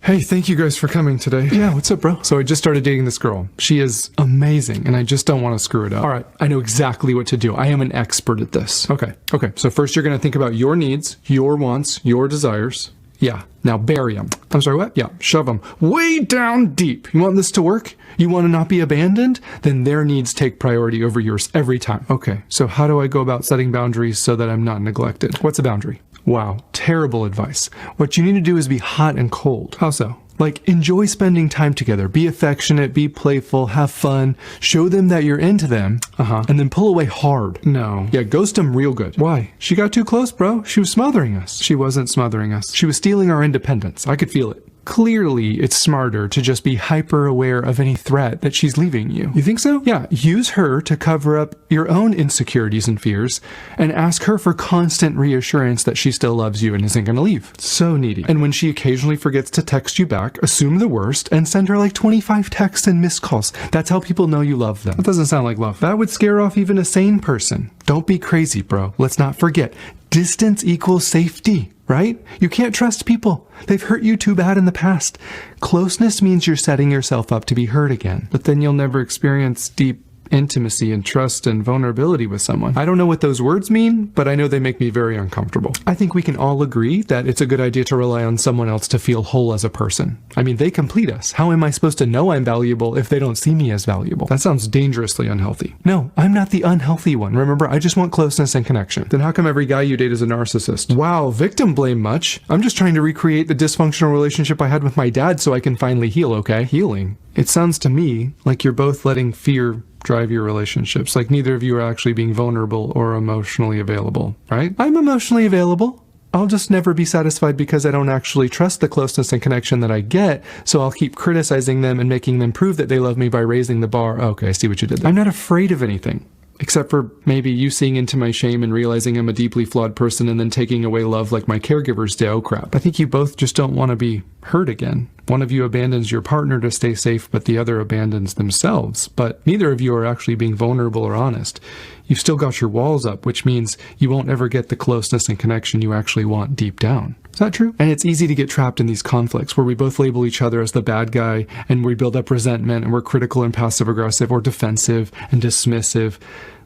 Hey, thank you guys for coming today. Yeah, what's up, bro? So I just started dating this girl. She is amazing, and I just don't want to screw it up. All right, I know exactly what to do. I am an expert at this. Okay. So first you're going to think about your needs, your wants, your desires. Yeah, now bury them. I'm sorry, what? Yeah, shove them way down deep. You want this to work? You want to not be abandoned? Then their needs take priority over yours every time. Okay, so how do I go about setting boundaries so that I'm not neglected? What's a boundary? Wow, terrible advice. What you need to do is be hot and cold. How so? Like, enjoy spending time together. Be affectionate, be playful, have fun. Show them that you're into them. And then pull away hard. No. Yeah, ghost them real good. Why? She got too close, bro. She was smothering us. She wasn't smothering us. She was stealing our independence. I could feel it. Clearly, it's smarter to just be hyper aware of any threat that she's leaving you. You think so? Yeah, use her to cover up your own insecurities and fears and ask her for constant reassurance that she still loves you and isn't gonna leave. So needy. And when she occasionally forgets to text you back, assume the worst and send her like 25 texts and missed calls. That's how people know you love them. That doesn't sound like love. That would scare off even a sane person. Don't be crazy, bro. Let's not forget, distance equals safety. Right? You can't trust people. They've hurt you too bad in the past. Closeness means you're setting yourself up to be hurt again, but then you'll never experience deep intimacy and trust and vulnerability with someone. I don't know what those words mean, but I know they make me very uncomfortable. I think we can all agree that it's a good idea to rely on someone else to feel whole as a person. I mean, they complete us. How am I supposed to know I'm valuable if they don't see me as valuable? That sounds dangerously unhealthy. No, I'm not the unhealthy one. Remember, I just want closeness and connection. Then how come every guy you date is a narcissist? Wow, victim blame much? I'm just trying to recreate the dysfunctional relationship I had with my dad so I can finally heal, okay? Healing. It sounds to me like you're both letting fear drive your relationships, like neither of you are actually being vulnerable or emotionally available, right? I'm emotionally available. I'll just never be satisfied because I don't actually trust the closeness and connection that I get, so I'll keep criticizing them and making them prove that they love me by raising the bar. Okay, I see what you did there. I'm not afraid of anything. Except for maybe you seeing into my shame and realizing I'm a deeply flawed person and then taking away love like my caregivers do. Oh crap. I think you both just don't want to be hurt again. One of you abandons your partner to stay safe, but the other abandons themselves. But neither of you are actually being vulnerable or honest. You've still got your walls up, which means you won't ever get the closeness and connection you actually want deep down. Is that true? And it's easy to get trapped in these conflicts where we both label each other as the bad guy and we build up resentment and we're critical and passive aggressive or defensive and dismissive,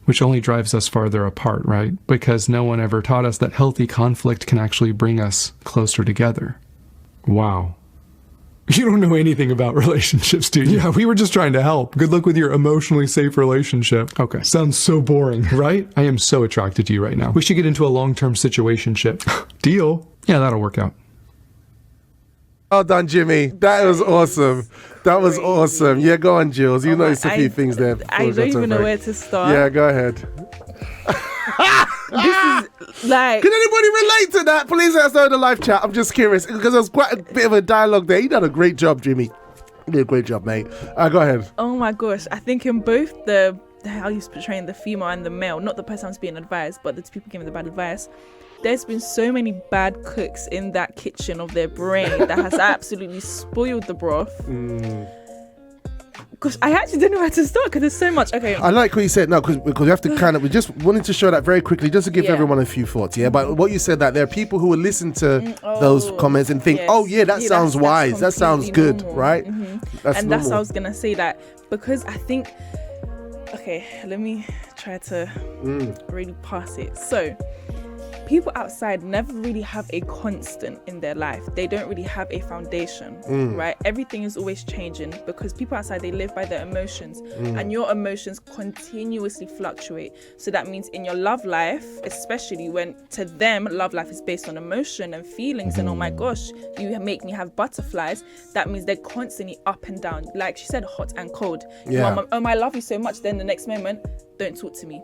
which only drives us farther apart, right? Because no one ever taught us that healthy conflict can actually bring us closer together. Wow. You don't know anything about relationships, do you? Yeah, we were just trying to help. Good luck with your emotionally safe relationship. Okay, sounds so boring, right? I am so attracted to you right now. We should get into a long-term situationship. Deal? Yeah, that'll work out. Well done, Jimmy. That was awesome. That was awesome. Yeah, go on, Jules. You noticed a few things there. I don't even know where to start. Yeah, go ahead. This is like... Can anybody relate to that? Please let us know in the live chat. I'm just curious because there's quite a bit of a dialogue there. You done a great job, Jimmy. You did a great job, mate. Go ahead. Oh my gosh. I think in both the how he's portraying the female and the male, not the person who's being advised, but the two people giving the bad advice, there's been so many bad cooks in that kitchen of their brain that has absolutely spoiled the broth. Gosh, I actually don't know where to start because there's so much. Okay. I like what you said. No, because we have to we just wanted to show that very quickly, just to give everyone a few thoughts. Yeah, but what you said, that there are people who will listen to those comments and think, oh yeah, that sounds wise, that sounds good, normal. Right? That's what I was gonna say, that because I think. Okay, let me try to really pass it. So, people outside never really have a constant in their life. They don't really have a foundation, right? Everything is always changing because people outside, they live by their emotions and your emotions continuously fluctuate. So that means in your love life, especially when to them, love life is based on emotion and feelings and oh my gosh, you make me have butterflies. That means they're constantly up and down. Like she said, hot and cold. Yeah. I love you so much. Then the next moment, don't talk to me.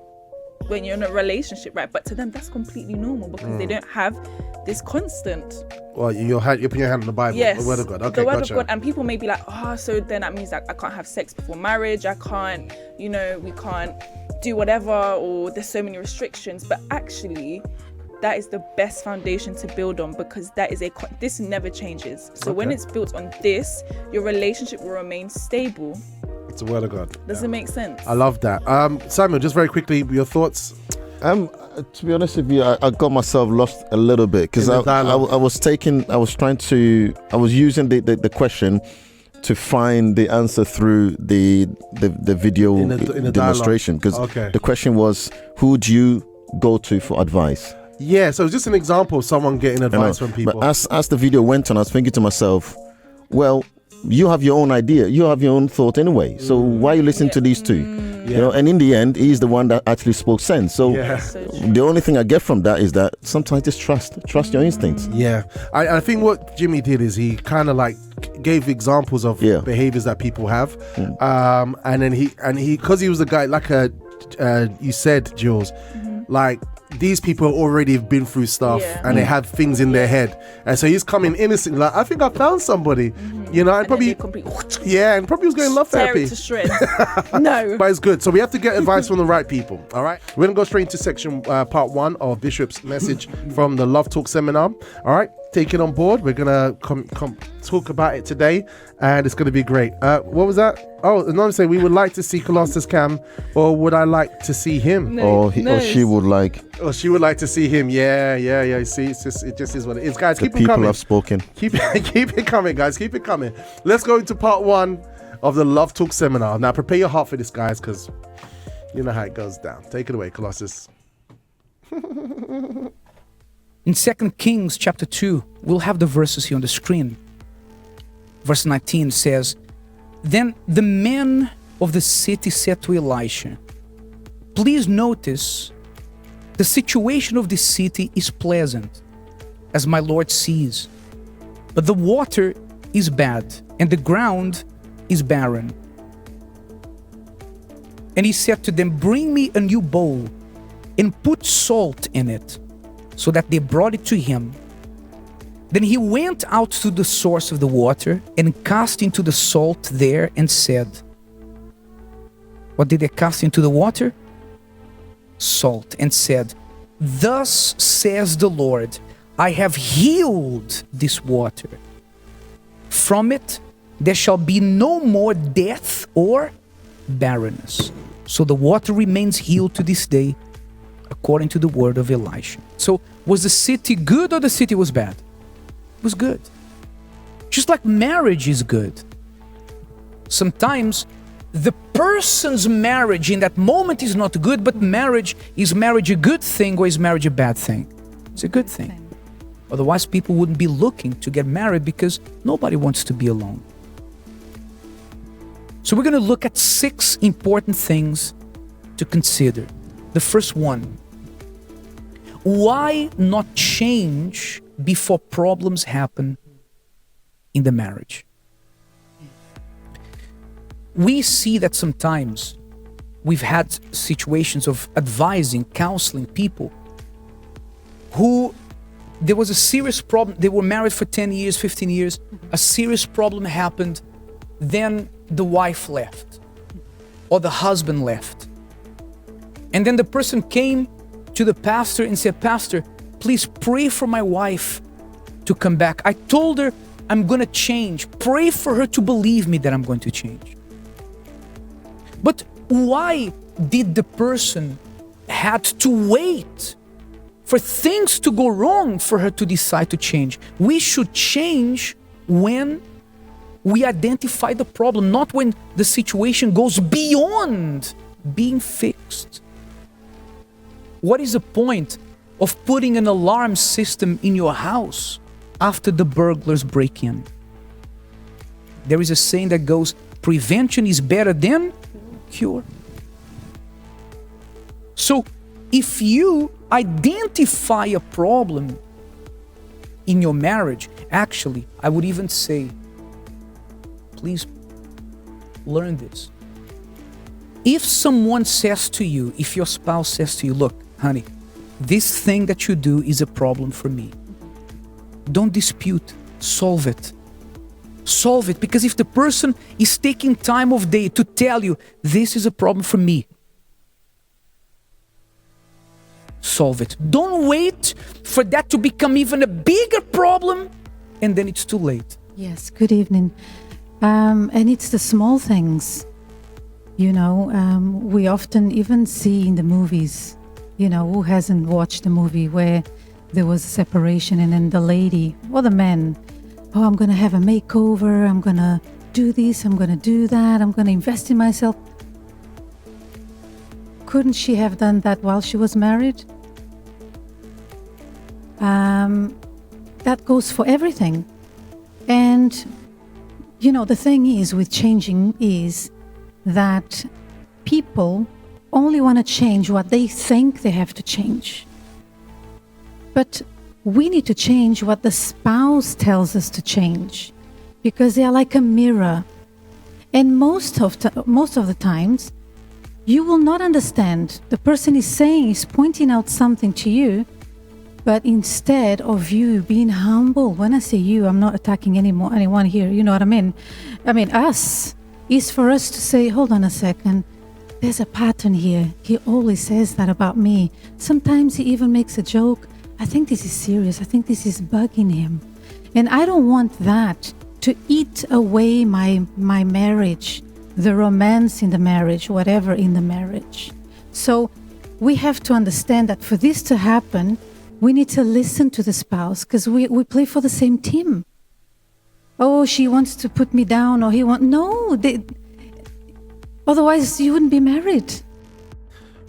When you're in a relationship, right? But to them, that's completely normal because they don't have this constant. Well, you're putting your hand on the Bible, yes, the Word of God. Okay, the Word gotcha. of God. And people may be like, so then that means that I can't have sex before marriage. I can't, we can't do whatever, or there's so many restrictions. But actually, that is the best foundation to build on because that is this never changes. So when it's built on this, your relationship will remain stable. It's the Word of God. Does it make sense? I love that. Samuel, just very quickly, your thoughts? To be honest with you, I got myself lost a little bit because I was using the question to find the answer through the video in the demonstration because the question was, who do you go to for advice? Yeah, so it's just an example of someone getting advice from people. But as the video went on, I was thinking to myself, well, you have your own idea, you have your own thought anyway, so why are you listening to these two? And in the end, he's the one that actually spoke sense. So the only thing I get from that is that sometimes just trust your instincts. Yeah, I think what Jimmy did is he kind of like gave examples of behaviors that people have, and then he because he was a guy like you said, Jules, like these people already have been through stuff and they have things in their head, and so he's coming innocent, like I think I found somebody, and probably and probably was going love therapy to shreds. No, but it's good. So we have to get advice from the right people. All right, we're gonna go straight into section part 1 of Bishop's message from the Love Talk seminar. All right, take it on board. We're gonna talk about it today, and it's gonna be great. What was that? Oh, another say we would like to see Colossus Cam, or would I like to see him? Or she would like. Or she would like to see him. Yeah. See, it just is what it is, guys. Keep it coming. People have spoken. Keep it coming, guys. Keep it coming. Let's go into part 1 of the Love Talk seminar. Now prepare your heart for this, guys, because you know how it goes down. Take it away, Colossus. In 2 Kings chapter 2, we'll have the verses here on the screen. Verse 19 says, "Then the men of the city said to Elisha," please notice, the situation of the city is pleasant, as my Lord sees. But the water is bad, and the ground is barren. And he said to them, "Bring me a new bowl, and put salt in it." So that they brought it to him. Then he went out to the source of the water, and cast into the salt there, and said, what did they cast into the water? Salt, and said, "Thus says the Lord, I have healed this water. From it there shall be no more death or barrenness." So the water remains healed to this day, according to the word of Elisha. So was the city good or the city was bad? It was good. Just like marriage is good. Sometimes the person's marriage in that moment is not good, but is marriage a good thing or is marriage a bad thing? It's a good thing. Otherwise, people wouldn't be looking to get married because nobody wants to be alone. So we're going to look at 6 important things to consider. The first one, why not change before problems happen in the marriage? We see that sometimes we've had situations of advising, counseling people who there was a serious problem. They were married for 10 years, 15 years. A serious problem happened. Then the wife left or the husband left. And then the person came to the pastor and said, "Pastor, please pray for my wife to come back. I told her I'm going to change. Pray for her to believe me that I'm going to change." But why did the person had to wait for things to go wrong for her to decide to change? We should change when we identify the problem, not when the situation goes beyond being fixed. What is the point of putting an alarm system in your house after the burglars break in? There is a saying that goes, prevention is better than cure. So if you identify a problem in your marriage, actually, I would even say, please learn this. If someone says to you, if your spouse says to you, "Look, honey, this thing that you do is a problem for me," don't dispute, solve it. Solve it, because if the person is taking time of day to tell you, "This is a problem for me," solve it. Don't wait for that to become even a bigger problem and then it's too late. Yes, good evening. And it's the small things, we often even see in the movies, who hasn't watched a movie where there was a separation and then the lady or the man, "Oh, I'm going to have a makeover, I'm going to do this, I'm going to do that, I'm going to invest in myself." Couldn't she have done that while she was married? That goes for everything. And the thing is with changing is that people only want to change what they think they have to change. But we need to change what the spouse tells us to change, because they are like a mirror. And most of the times, you will not understand. The person is pointing out something to you, but instead of you being humble, when I say you, I'm not attacking anyone here, you know what I mean? I mean us, is for us to say, "Hold on a second, there's a pattern here. He always says that about me." Sometimes he even makes a joke. "I think this is serious. I think this is bugging him." And I don't want that to eat away my marriage, the romance in the marriage, whatever in the marriage. So we have to understand that for this to happen, we need to listen to the spouse, because we play for the same team. oh, she wants to put me down, or otherwise you wouldn't be married.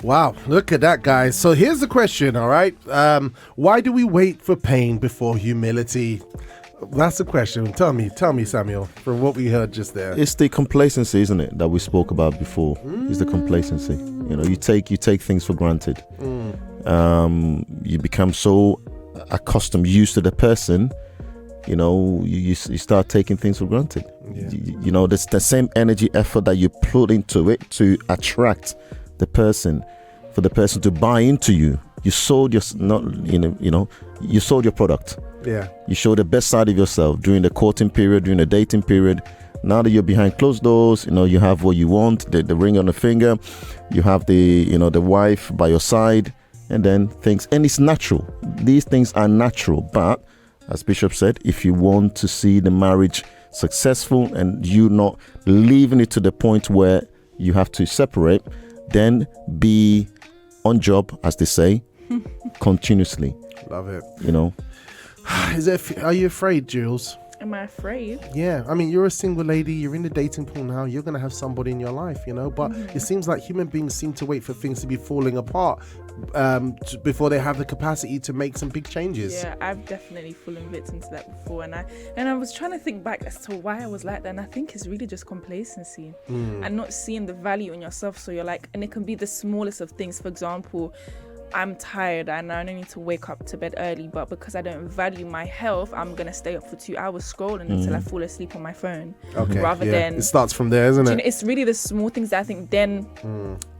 Wow, look at that, guys. So here's the question, all right? Why do we wait for pain before humility? That's the question. Tell me, Samuel, from what we heard just there. It's the complacency, isn't it, that we spoke about before? It's the complacency. You know, you take things for granted. You become so accustomed, used to the person. You know, you start taking things for granted. Yeah. You know, there's the same energy, effort that you put into it to attract the person, for the person to buy into you. You sold you sold your product. Yeah. You show the best side of yourself during the courting period, during the dating period. Now that you're behind closed doors, you know, you have what you want, the ring on the finger, you have the wife by your side, and then things, and it's natural. These things are natural, but as Bishop said, if you want to see the marriage successful and you not leaving it to the point where you have to separate, then be on job, as they say, continuously. Love it. You know. Are you afraid, Jules? Am I afraid? Yeah, I mean, you're a single lady, you're in the dating pool now, you're going to have somebody in your life, you know, but it seems like human beings seem to wait for things to be falling apart before they have the capacity to make some big changes. Yeah, I've definitely fallen victim to that before, and I was trying to think back as to why I was like that, and I think it's really just complacency and not seeing the value in yourself. So you're like, and it can be the smallest of things. For example, I'm tired and I need to wake up to bed early, but because I don't value my health, I'm gonna stay up for 2 hours scrolling until I fall asleep on my phone. Okay. Rather than it starts from there, isn't it? It's really the small things that I think then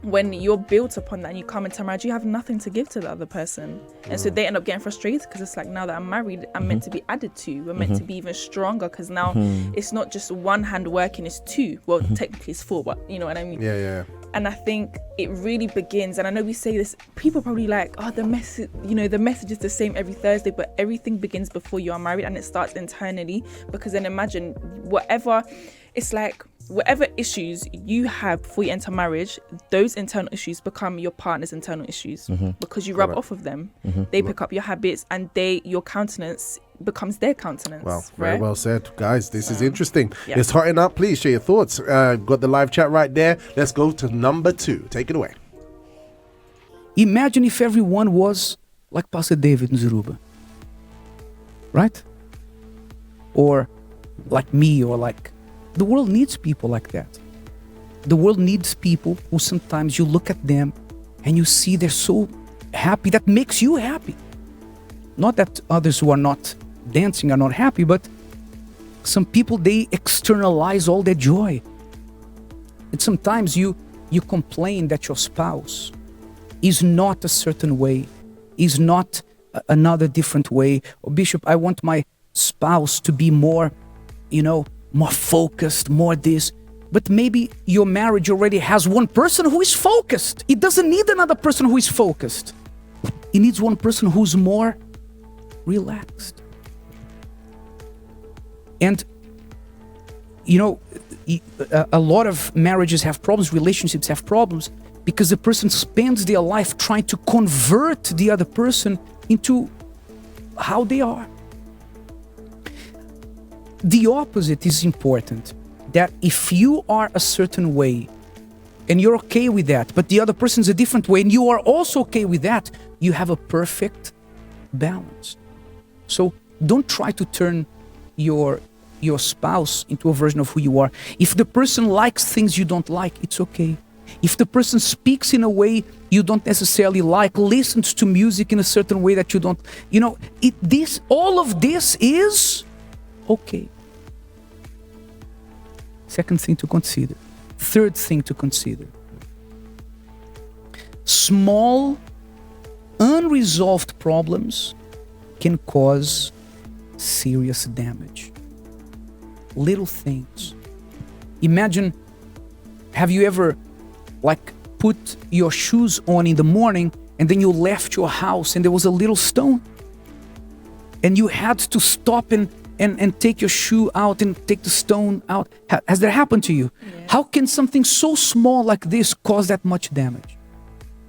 when you're built upon that and you come into marriage, you have nothing to give to the other person, and so they end up getting frustrated because it's like, now that I'm married, I'm meant to be added to. We're meant to be even stronger, because now it's not just one hand working, it's two. Well, technically it's four, but you know what I mean. Yeah. And I think it really begins, and I know we say this, people probably like, oh, the message is the same every Thursday, but everything begins before you are married, and it starts internally. Because then imagine whatever issues you have before you enter marriage, those internal issues become your partner's internal issues, because you rub off of them. They pick up your habits, and your countenance becomes their countenance. Well, very right? well said, guys. This is interesting. Yeah. It's hotting up. Please share your thoughts. Got the live chat right there. Let's go to number 2. Take it away. Imagine if everyone was like Pastor David Nzuruba, right? Or like me, or like, the world needs people like that. The world needs people who sometimes you look at them and you see they're so happy, that makes you happy. Not that others who are not dancing are not happy, but some people, they externalize all their joy. And sometimes you complain that your spouse is not a certain way, is not another different way. Or, Bishop, I want my spouse to be more, more focused, more this. But maybe your marriage already has one person who is focused. It doesn't need another person who is focused. It needs one person who's more relaxed. And a lot of marriages have problems, relationships have problems, because the person spends their life trying to convert the other person into how they are. The opposite is important, that if you are a certain way and you're okay with that, but the other person's a different way and you are also okay with that, you have a perfect balance. So don't try to turn your spouse into a version of who you are. If the person likes things you don't like, it's okay. If the person speaks in a way you don't necessarily like, listens to music in a certain way that you don't, all of this is okay. Second thing to consider. Third thing to consider. Small, unresolved problems can cause serious damage. Little things. Imagine, have you ever put your shoes on in the morning and then you left your house and there was a little stone and you had to stop and take your shoe out and take the stone out? Has that happened to you? Yeah. How can something so small like this cause that much damage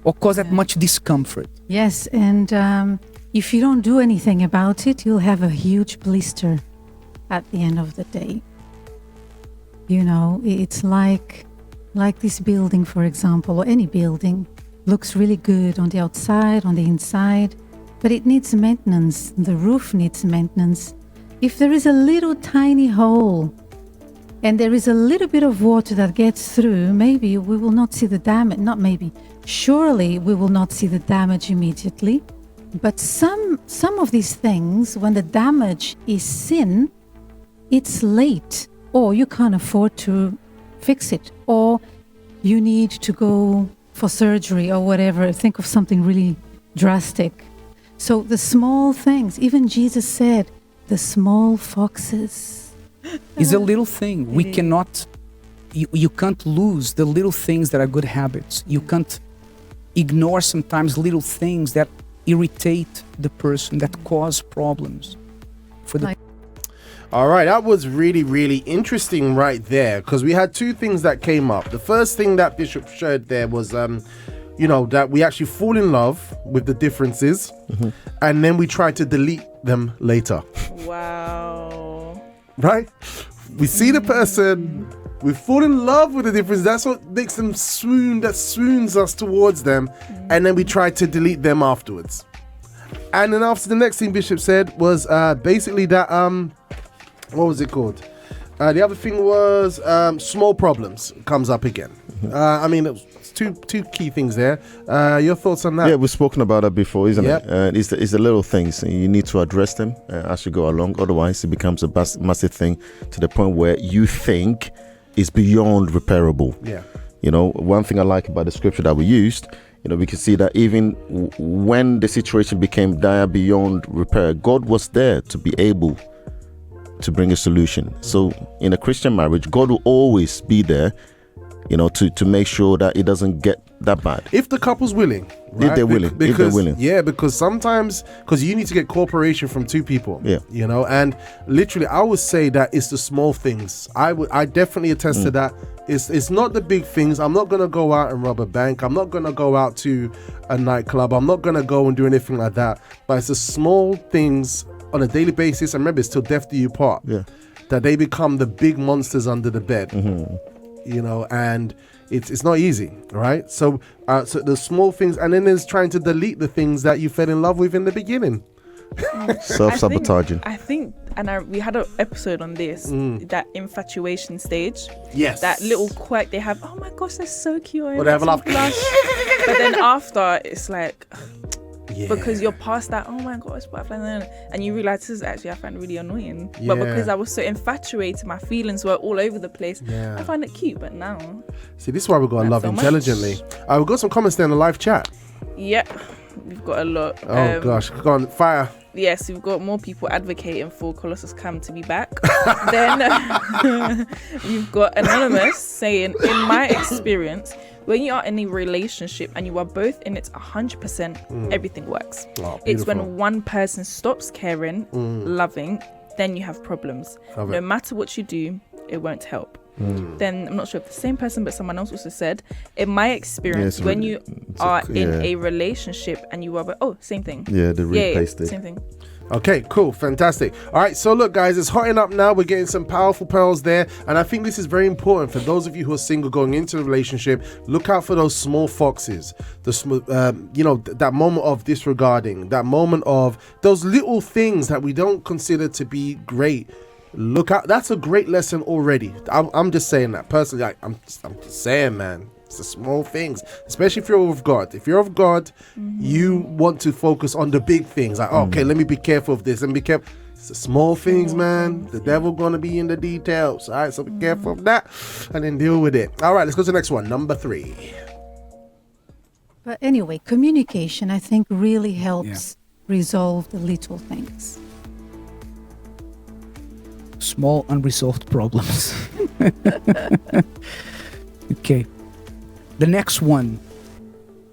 or cause that much discomfort? Yes, and if you don't do anything about it, you'll have a huge blister at the end of the day. You know, it's like this building, for example, or any building, looks really good on the outside, on the inside, but it needs maintenance. The roof needs maintenance. If there is a little tiny hole and there is a little bit of water that gets through, maybe we will not see the damage. Not maybe, surely we will not see the damage immediately. But some of these things, when the damage is seen, it's late, or you can't afford to fix it, or you need to go for surgery or whatever. Think of something really drastic. So the small things, even Jesus said, the small foxes. It's a little thing. We cannot, you can't lose the little things that are good habits. You can't ignore sometimes little things that irritate the person, that cause problems for the. All right, that was really, really interesting right there, because we had two things that came up. The first thing that Bishop shared there was, that we actually fall in love with the differences, and then we try to delete them later. Wow. Right? We see the person, we fall in love with the difference. That's what makes them swoon, that swoons us towards them, and then we try to delete them afterwards. And then after, the next thing Bishop said was basically that what was it called? The other thing was small problems comes up again. I mean, it was two key things there. Your thoughts on that? Yeah, we've spoken about that before, isn't Yep. it? It's the little things. You need to address them as you go along. Otherwise, it becomes a massive thing to the point where you think it's beyond repairable. Yeah. You know, one thing I like about the scripture that we used, we can see that even when the situation became dire beyond repair, God was there to be able to bring a solution. So in a Christian marriage, God will always be there, to make sure that it doesn't get that bad. If the couple's willing. Right? If they're willing. Because, if they're willing. Yeah, because sometimes, you need to get cooperation from two people. Yeah. And literally, I would say that it's the small things. I definitely attest to that. It's not the big things. I'm not going to go out and rob a bank. I'm not going to go out to a nightclub. I'm not going to go and do anything like that. But it's the small things on a daily basis. And remember, it's till death do you part. Yeah. That they become the big monsters under the bed. And it's not easy, right? So the small things, and then there's trying to delete the things that you fell in love with in the beginning. Self-sabotaging. I think we had an episode on this, that infatuation stage. Yes. That little quirk they have. Oh my gosh, they're so cute. Well, they have a laugh. But then after, it's like, Yeah. because you're past that, oh my gosh, butterfly, and you realize this is actually, I find really annoying. Yeah. But because I was so infatuated, my feelings were all over the place. Yeah. I find it cute, but now. See, this is why we've got to love so much. intelligently. We've got some comments there in the live chat. Yep, we've got a lot. Oh gosh, go on, fire. Yes, we've got more people advocating for Colossus Cam to be back. Then we've got Anonymous saying, in my experience, when you are in a relationship and you are both in it 100%, everything works. Oh, It's beautiful. when one person stops caring, loving, then you have problems. Love No it. matter what you do, it won't help. Then I'm not sure if the same person, but someone else also said, in my experience, Yes, when you are in yeah. a relationship and you are, same thing. Yeah, the repasted. Same thing. Okay, cool, fantastic. All right, so look, guys, it's hotting up now. We're getting some powerful pearls there, and I think this is very important for those of you who are single going into the relationship. Look out for those small foxes, that moment of disregarding, that moment of those little things that we don't consider to be great. Look out. That's a great lesson already. I'm just saying that personally. I'm just saying, man. It's the small things, especially if you're of God. If you're of God, you want to focus on the big things. Like, okay, let me be careful of this and be careful. It's the small things, man. The devil gonna be in the details. All right, so be careful of that and then deal with it. All right, let's go to the next one. Number 3. But anyway, communication, I think, really helps resolve the little things. Small unresolved problems. Okay. The next one,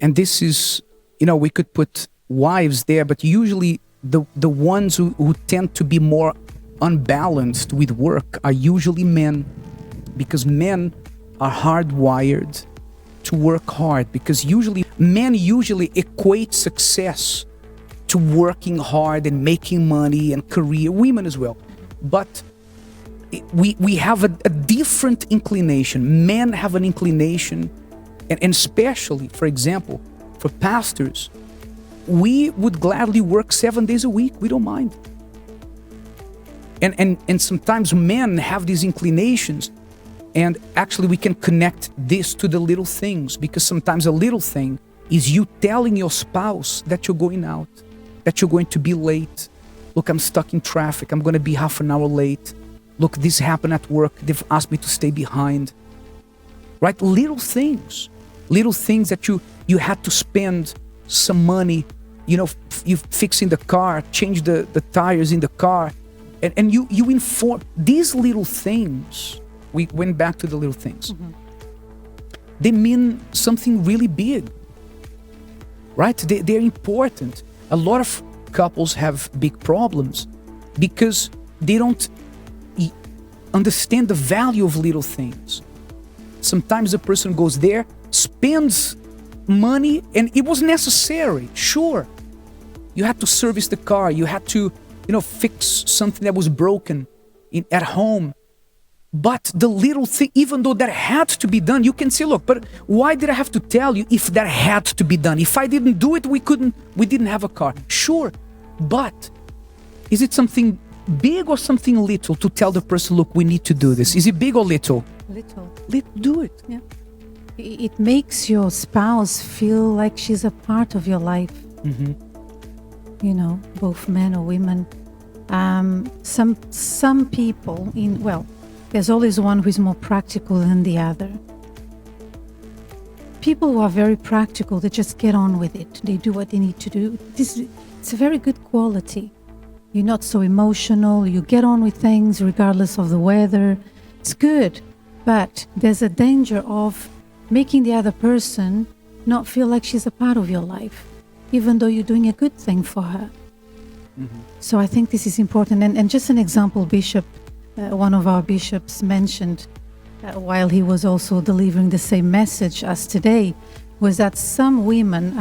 and this is, we could put wives there, but usually the ones who tend to be more unbalanced with work are usually men, because men are hardwired to work hard, because men usually equate success to working hard and making money and career, women as well. But we have a different inclination. Men have an inclination, and especially, for example, for pastors, we would gladly work 7 days a week. We don't mind. And sometimes men have these inclinations, and actually we can connect this to the little things, because sometimes a little thing is you telling your spouse that you're going out, that you're going to be late. Look, I'm stuck in traffic. I'm going to be half an hour late. Look, this happened at work. They've asked me to stay behind. Right? Little things that you had to spend some money, you fixing the car, change the tires in the car. And you inform these little things. We went back to the little things. Mm-hmm. They mean something really big, right? They're important. A lot of couples have big problems because they don't understand the value of little things. Sometimes the person goes there, spends money, and it was necessary. Sure, you had to service the car, you had to fix something that was broken at home. But the little thing, even though that had to be done, you can say, look, but why did I have to tell you if that had to be done? If I didn't do it, we didn't have a car. Sure, but is it something big or something little to tell the person, look, we need to do this? Is it big or little? Little. Do it. Yeah. It makes your spouse feel like she's a part of your life. Mm-hmm. Both men or women. Some people there's always one who is more practical than the other. People who are very practical, they just get on with it. They do what they need to do. It's a very good quality. You're not so emotional. You get on with things regardless of the weather. It's good. But there's a danger of making the other person not feel like she's a part of your life, even though you're doing a good thing for her. Mm-hmm. So I think this is important. And just an example, Bishop, one of our bishops mentioned while he was also delivering the same message as today, was that some women,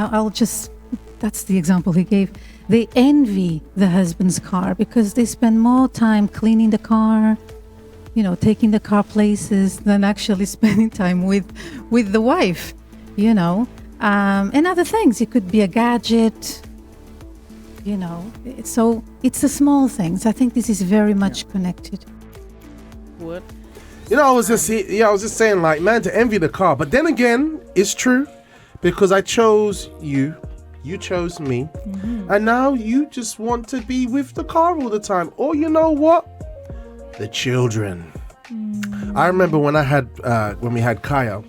that's the example he gave, they envy the husband's car because they spend more time cleaning the car, taking the car places than actually spending time with the wife, and other things. It could be a gadget, so it's the small things. I think this is very much connected. What? I was just saying, like, man, to envy the car. But then again, it's true, because I chose you chose me, and now you just want to be with the car all the time. Or you know what? The children. I remember when we had Kaya,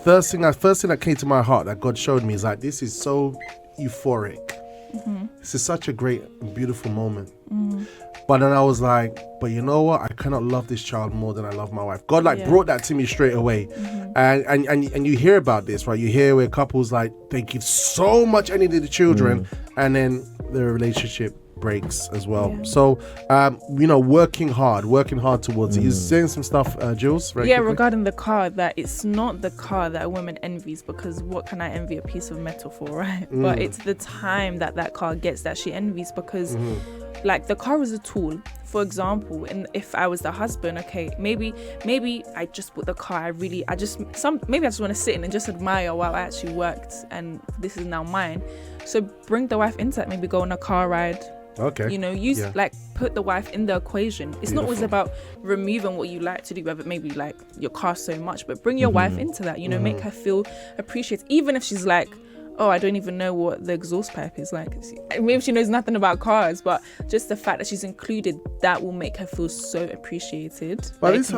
first thing that came to my heart that God showed me is like, this is so euphoric. This is such a great and beautiful moment. But then I was like, but you know what? I cannot love this child more than I love my wife. God brought that to me straight away. And you hear about this, right? You hear where couples they give so much energy to the children, and then the relationship breaks as well. Yeah. So, working hard towards it. You're saying some stuff, Jules? Quickly? Regarding the car, that it's not the car that a woman envies, because what can I envy? A piece of metal for, right? But it's the time that car gets that she envies, because like, the car is a tool. For example, and if I was the husband, okay, maybe I just bought the car. maybe I just want to sit in and just admire, wow, I actually worked and this is now mine. So bring the wife into it. Maybe go on a car ride. Okay. Put the wife in the equation. It's not always about removing what you like to do, whether maybe like your car so much, but bring your wife into that. Make her feel appreciated, even if she's like, oh, I don't even know what the exhaust pipe is like. Maybe she knows nothing about cars, but just the fact that she's included, that will make her feel so appreciated. But this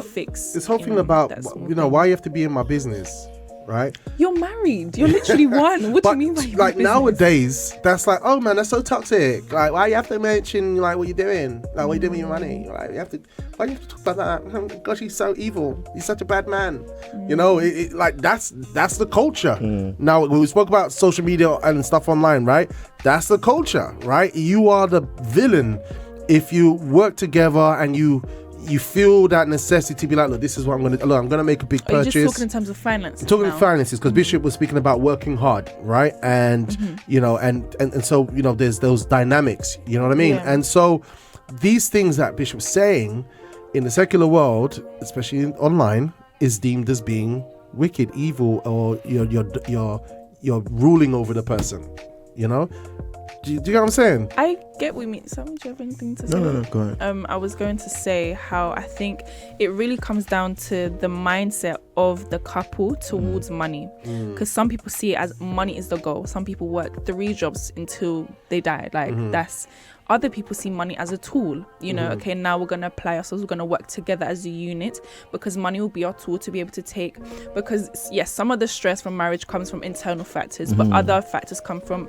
whole thing about, why you have to be in my business, right? You're married. You're literally one. What do you mean by your business? Nowadays, that's like, oh man, that's so toxic. Like, why you have to mention what you're doing? Like, what you doing with your money? Like, why do you have to talk about that? Gosh, he's so evil. He's such a bad man. That's the culture. Now, when we spoke about social media and stuff online, right? That's the culture, right? You are the villain if you work together and you feel that necessity to be like, look, this is what I'm going to make a big purchase. You're just talking in terms of finances. I'm talking finances, because Bishop was speaking about working hard, right? And and so there's those dynamics, you know what I mean? Yeah. And so these things that Bishop's saying in the secular world, especially online, is deemed as being wicked, evil, or you're ruling over the person. You know? Do you get what I'm saying? I get what you mean. Sam, do you have anything to say? No, go ahead. I was going to say how I think it really comes down to the mindset of the couple towards money. Because some people see it as money is the goal. Some people work 3 jobs until they die. Like that's... Other people see money as a tool, you know, okay, now we're going to apply ourselves, we're going to work together as a unit, because money will be our tool to be able to take, because yes, some of the stress from marriage comes from internal factors, but other factors come from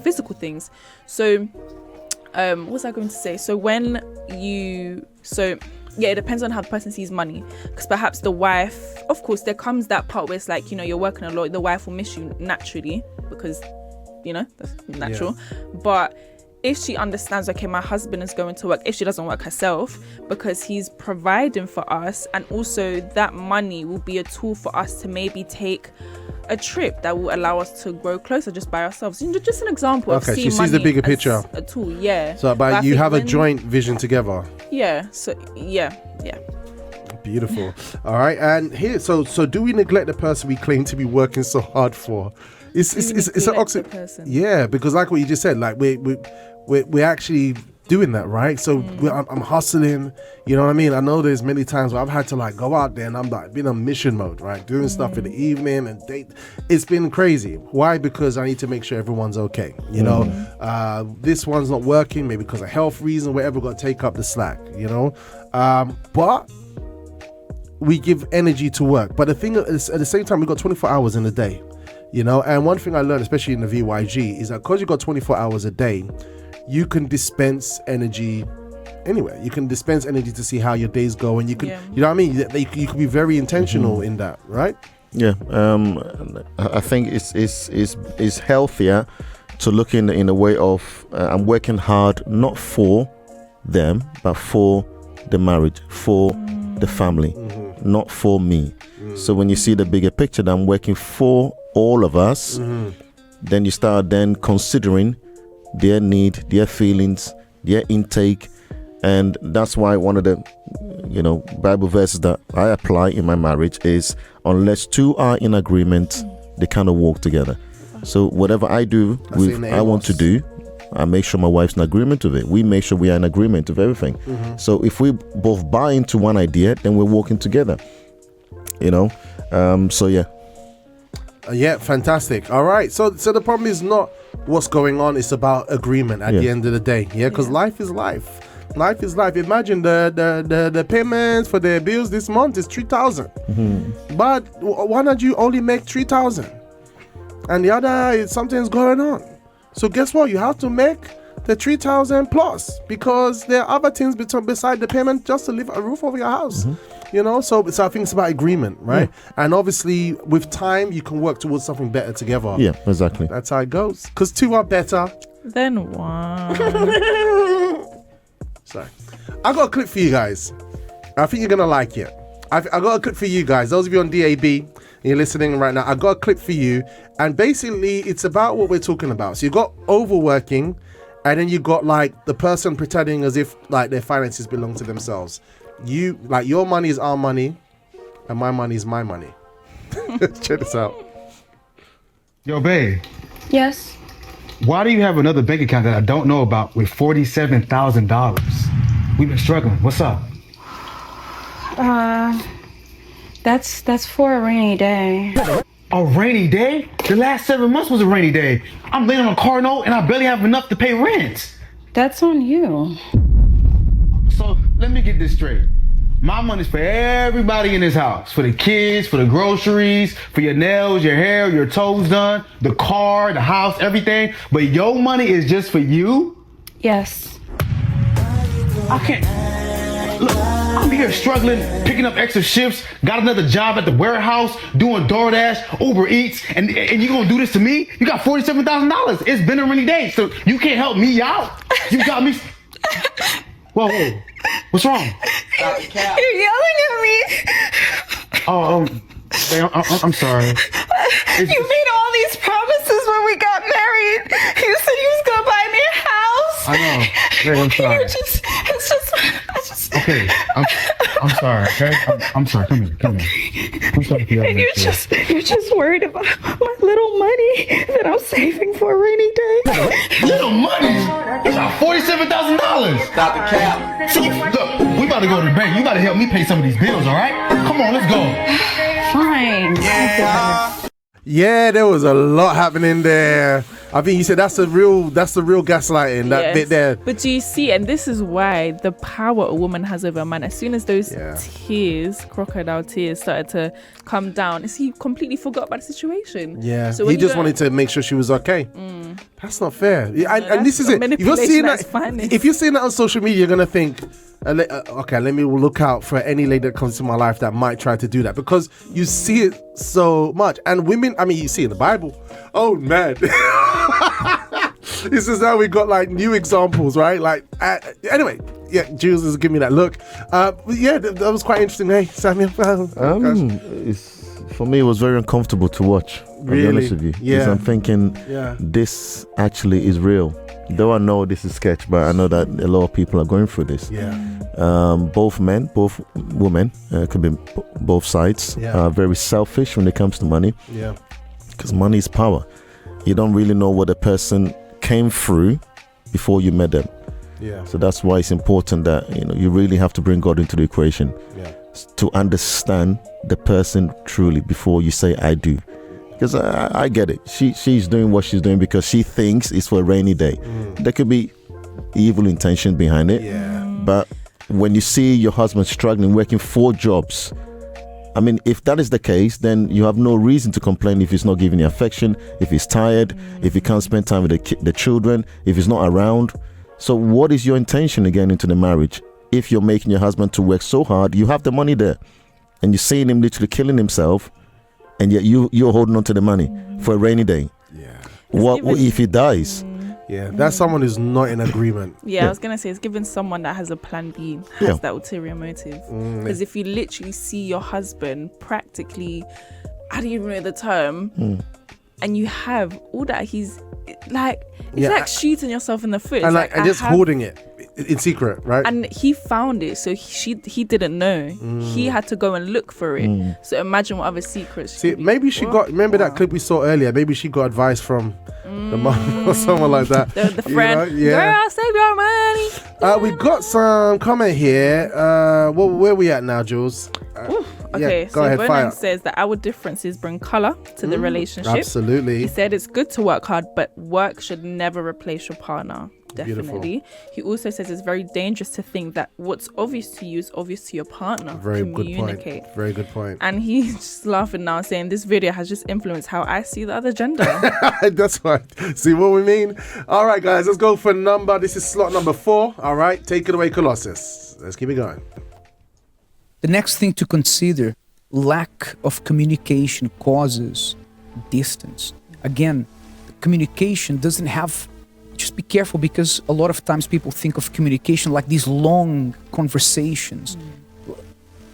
physical things. So, what was I going to say? So it depends on how the person sees money, because perhaps the wife, of course, there comes that part where it's like, you know, you're working a lot, the wife will miss you naturally, because, you know, that's natural, but if she understands, okay, my husband is going to work, if she doesn't work herself, because he's providing for us, and also that money will be a tool for us to maybe take a trip that will allow us to grow closer just by ourselves. You know, just an example of seeing she money sees the bigger as picture. a tool, yeah. So, but you have a joint vision together. Yeah. So, yeah. Beautiful. All right, and here, so do we neglect the person we claim to be working so hard for? It's an oxymoron. Yeah, because like what you just said, like we're actually doing that, right? So I'm hustling, you know what I mean? I know there's many times where I've had to like go out there and I'm like been on mission mode, right? Doing stuff in the evening and date. It's been crazy. Why? Because I need to make sure everyone's okay. You know, this one's not working, maybe because of health reason, whatever, got to take up the slack, you know? But we give energy to work. But the thing is, at the same time, we've got 24 hours in a day, you know? And one thing I learned, especially in the VYG, is that because you've got 24 hours a day, you can dispense energy anywhere. You can dispense energy to see how your days go, and you can, you know what I mean? You can be very intentional in that, right? Yeah, I think it's healthier to look in a way of I'm working hard not for them, but for the marriage, for the family, not for me. So when you see the bigger picture that I'm working for all of us, then you start then considering their need, their feelings, their intake. And that's why one of the Bible verses that I apply in my marriage is, unless 2 are in agreement, they cannot walk together. So whatever I do, I want to do, I make sure my wife's in agreement with it. We make sure we are in agreement with everything. So if we both buy into one idea, then we're walking together, you know. So yeah, fantastic. All right, so the problem is not what's going on, it's about agreement at the end of the day. Because life is life. Life is life. Imagine the payments for the bills this month is 3,000. But why not you only make 3,000? And the other is something's going on. So guess what? You have to make the 3,000 plus, because there are other things beside the payment just to leave a roof over your house. You know, so I think it's about agreement, right? And obviously, with time, you can work towards something better together. Yeah, exactly. That's how it goes. Because 2 are better than 1. Sorry. I got a clip for you guys. I think you're going to like it. I got a clip for you guys. Those of you on DAB, and you're listening right now, I got a clip for you. And basically, it's about what we're talking about. So you got overworking, and then you got like the person pretending as if like their finances belong to themselves. You, like, your money is our money, and my money is my money. Check this out. Yo, babe. Yes? Why do you have another bank account that I don't know about with $47,000? We've been struggling. What's up? That's for a rainy day. A rainy day? The last 7 months was a rainy day. I'm laying on a car note and I barely have enough to pay rent. That's on you. So let me get this straight. My money's for everybody in this house. For the kids, for the groceries, for your nails, your hair, your toes done, the car, the house, everything. But your money is just for you? Yes. I can't. Look, I'm here struggling, picking up extra shifts, got another job at the warehouse, doing DoorDash, Uber Eats, and you gonna do this to me? You got $47,000. It's been a rainy day, so you can't help me out? You got me. Whoa, what's wrong? You're yelling at me. Oh, I'm sorry. You made all these promises when we got married. You said you was gonna buy me a house. I know. Hey, I'm sorry. I just Okay, I'm sorry. Okay, I'm sorry. Come here. I'm sorry for And you're just worried about my little money that I'm saving for a rainy day. Little money? It's about $47,000. Stop the cap. So, look, we about to go to the bank. You about to help me pay some of these bills, all right? Come on, let's go. Fine. Yeah, there was a lot happening there. I think you said that's the real gaslighting, that bit there. But do you see, and this is why the power a woman has over a man, as soon as those tears, crocodile tears, started to come down, he completely forgot about the situation. Yeah, so he just wanted to make sure she was okay. That's not fair. And this is it. If you're seeing that on social media, you're gonna think, okay, let me look out for any lady that comes to my life that might try to do that, because you see it so much. And women, I mean, you see in the Bible. Oh man. This is how we got like new examples, right? Like, anyway, yeah, Jules is giving me that look. Yeah, that was quite interesting. Hey, Samuel. For me, it was very uncomfortable to watch. I'll be honest with you. Yeah. I'm thinking, this actually is real. Though I know this is sketch, but I know that a lot of people are going through this. Yeah. Both men, both women, could be both sides, are very selfish when it comes to money. Yeah. Because money is power. You don't really know what a person came through before you met them. Yeah. So that's why it's important that you really have to bring God into the equation to understand the person truly before you say I do. Because I get it. She's doing what she's doing because she thinks it's for a rainy day. There could be evil intention behind it. Yeah. But when you see your husband struggling, working 4 jobs, I mean, if that is the case, then you have no reason to complain if he's not giving you affection, if he's tired, if he can't spend time with the children, if he's not around. So what is your intention again into the marriage? If you're making your husband to work so hard, you have the money there, and you're seeing him literally killing himself, and yet you're holding on to the money for a rainy day. Yeah. What if he dies? Yeah, that's someone who's not in agreement. I was gonna say, it's giving someone that has a plan B, has that ulterior motive. Because if you literally see your husband practically, I don't even know the term, and you have all that, he's like shooting yourself in the foot. And and just holding it in secret, right? And he found it, so he didn't know. He had to go and look for it. So imagine what other secrets. See, maybe she got. Remember that clip we saw earlier? Maybe she got advice from the mom or someone like that. The friend, girl, save your money. We got some comment here. Where we at now, Jules? Okay, go ahead, Vernon says that our differences bring color to the relationship. Absolutely. He said it's good to work hard, but work should never replace your partner. Definitely. Beautiful. He also says it's very dangerous to think that what's obvious to you is obvious to your partner. Very good point. Very good point. And he's just laughing now, saying this video has just influenced how I see the other gender. That's right. See what we mean? All right, guys, let's go for number. This is slot number 4. All right, take it away, Colossus. Let's keep it going. The next thing to consider, lack of communication causes distance. Again, communication doesn't have, just be careful, because a lot of times people think of communication like these long conversations.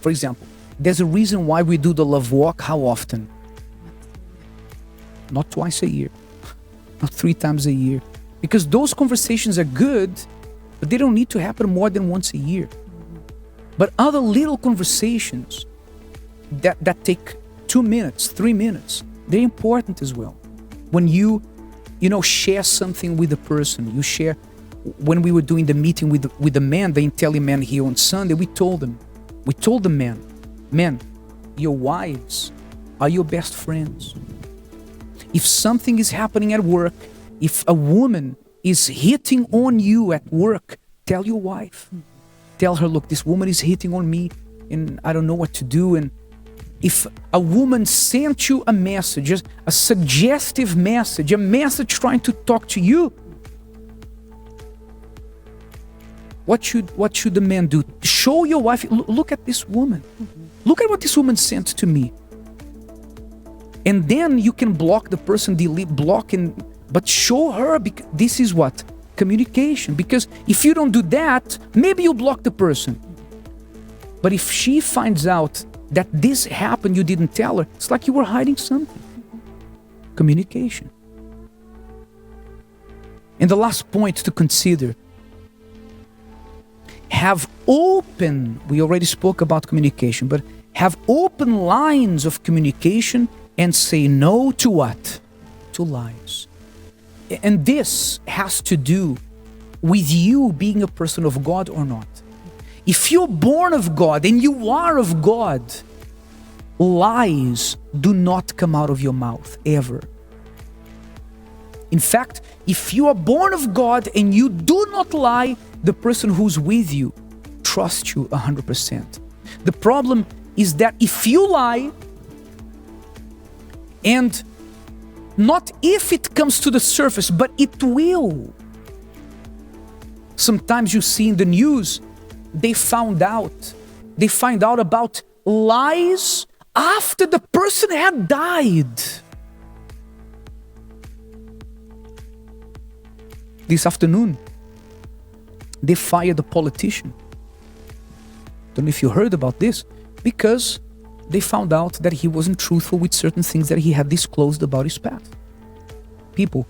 For example, there's a reason why we do the love walk. How often? Not twice a year, not 3 times a year. Because those conversations are good, but they don't need to happen more than once a year. But other little conversations that take 2 minutes, 3 minutes, they're important as well. When you share something with a person, you share. When we were doing the meeting with the man, the IntelliMan here on Sunday, we told the men, your wives are your best friends. If something is happening at work, if a woman is hitting on you at work, tell your wife. Tell her, look, this woman is hitting on me and I don't know what to do. And if a woman sent you a message, a suggestive message, a message trying to talk to you, what should the man do? Show your wife, look at this woman. Look at what this woman sent to me. And then you can block the person, delete, but show her, because this is what? Communication. Because if you don't do that, maybe you block the person. But if she finds out that this happened, you didn't tell her, it's like you were hiding something. Communication. And the last point to consider, have open, we already spoke about communication, but have open lines of communication and say no to what? To lies. And this has to do with you being a person of God or not. If you're born of God and you are of God, lies do not come out of your mouth ever. In fact, if you are born of God and you do not lie, the person who's with you trusts you 100%. The problem is that if you lie, and not if it comes to the surface, but it will. Sometimes you see in the news, they find out about lies after the person had died. This afternoon, they fired a politician. Don't know if you heard about this, because they found out that he wasn't truthful with certain things that he had disclosed about his past. People,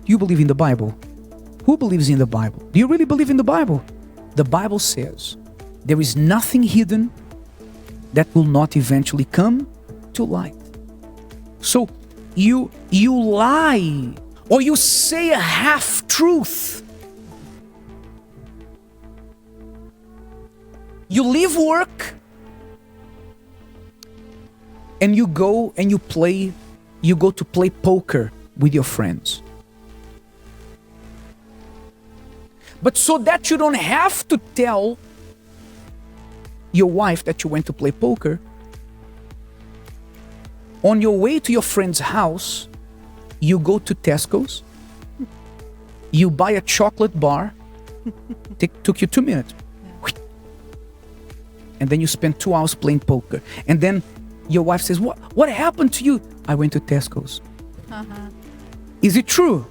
do you believe in the Bible? Who believes in the Bible? Do you really believe in the Bible? The Bible says there is nothing hidden that will not eventually come to light. So you lie, or you say a half-truth. You leave work and you go and you go to play poker with your friends. But so that you don't have to tell your wife that you went to play poker, on your way to your friend's house, you go to Tesco's, you buy a chocolate bar, took you 2 minutes, and then you spend 2 hours playing poker. And then your wife says, what happened to you? I went to Tesco's. Is it true?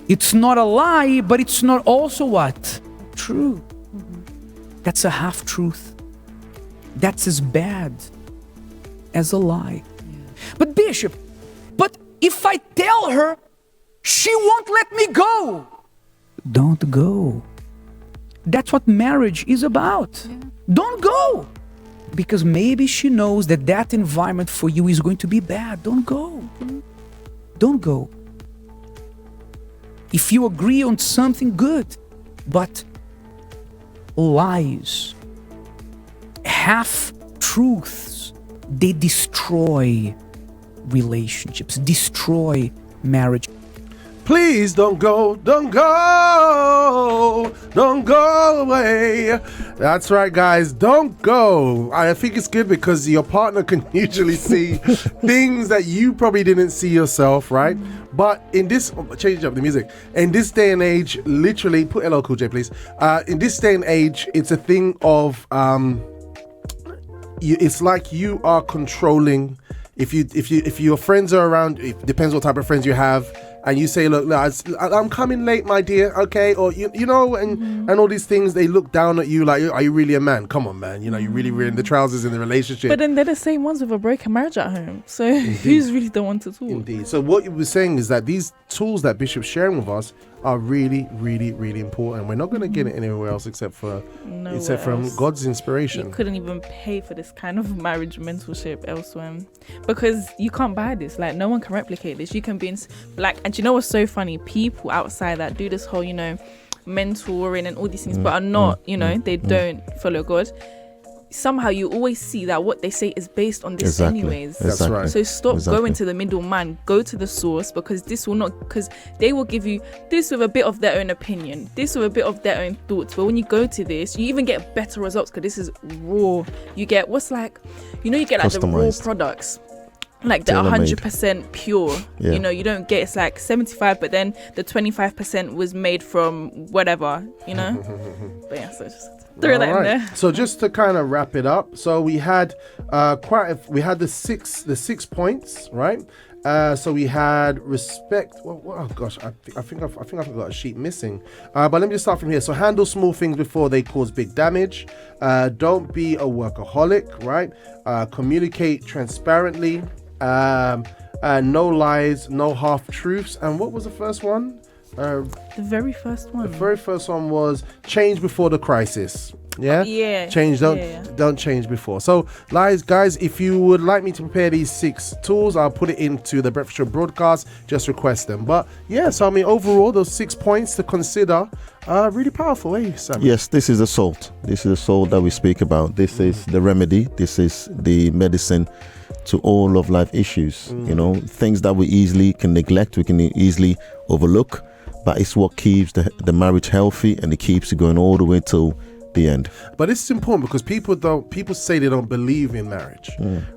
It's not a lie, but it's not also what? True. That's a half-truth. That's as bad as a lie. But Bishop, if I tell her, she won't let me go. Don't go. That's what marriage is about. Don't go. Because maybe she knows that environment for you is going to be bad. Don't go. Don't go. If you agree on something, good. But lies, half-truths, they destroy relationships, destroy marriage. Please don't go away. That's right, guys, don't go. I think it's good because your partner can usually see things that you probably didn't see yourself, right? But in this, change up the music. In this day and age, literally, put LL Cool J, please. In this day and age, it's a thing of, it's like you are controlling. If your friends are around, it depends what type of friends you have, and you say, look, I'm coming late, my dear, okay, or you know, and all these things, they look down at you like, are you really a man? Come on, man, you know, you really wearing the trousers in the relationship. But then they're the same ones with a broken marriage at home, so who's really the one to talk? Indeed. So what you were saying is that these tools that Bishop's sharing with us are really, really, really important. We're not going to get it anywhere else except from God's inspiration. You couldn't even pay for this kind of marriage mentorship elsewhere, because you can't buy this. Like, no one can replicate this. You can be and you know what's so funny? People outside that do this whole, you know, mentoring and all these things, but are not, you know, they don't follow God. Somehow you always see that what they say is based on this anyways. That's right. So stop going to the middleman, go to the source, because they will give you this with a bit of their own opinion, this with a bit of their own thoughts. But when you go to this, you even get better results because this is raw. You get you get like the raw products, like the 100% pure. You know, you don't get, it's like 75, but then the 25% was made from whatever, you know. But yeah, so just throw that in there. So just to kind of wrap it up, so we had the six points, right? So we had respect. Oh gosh, I think I've got a sheet missing. But let me just start from here. So handle small things before they cause big damage. Don't be a workaholic, right? Communicate transparently. No lies, no half truths. And what was the first one? The very first one. The very first one was change before the crisis. Yeah? Yeah. Change, don't change before. So, guys, if you would like me to prepare these 6 tools, I'll put it into the Breakfast Show broadcast. Just request them. But yeah, so I mean, overall, those 6 points to consider are really powerful, eh, Sam? Yes, this is the salt. This is the salt that we speak about. This is the remedy. This is the medicine to all of life issues. You know, things that we easily can neglect, we can easily overlook, but it's what keeps the marriage healthy, and it keeps it going all the way till the end. But it's important because people say they don't believe in marriage,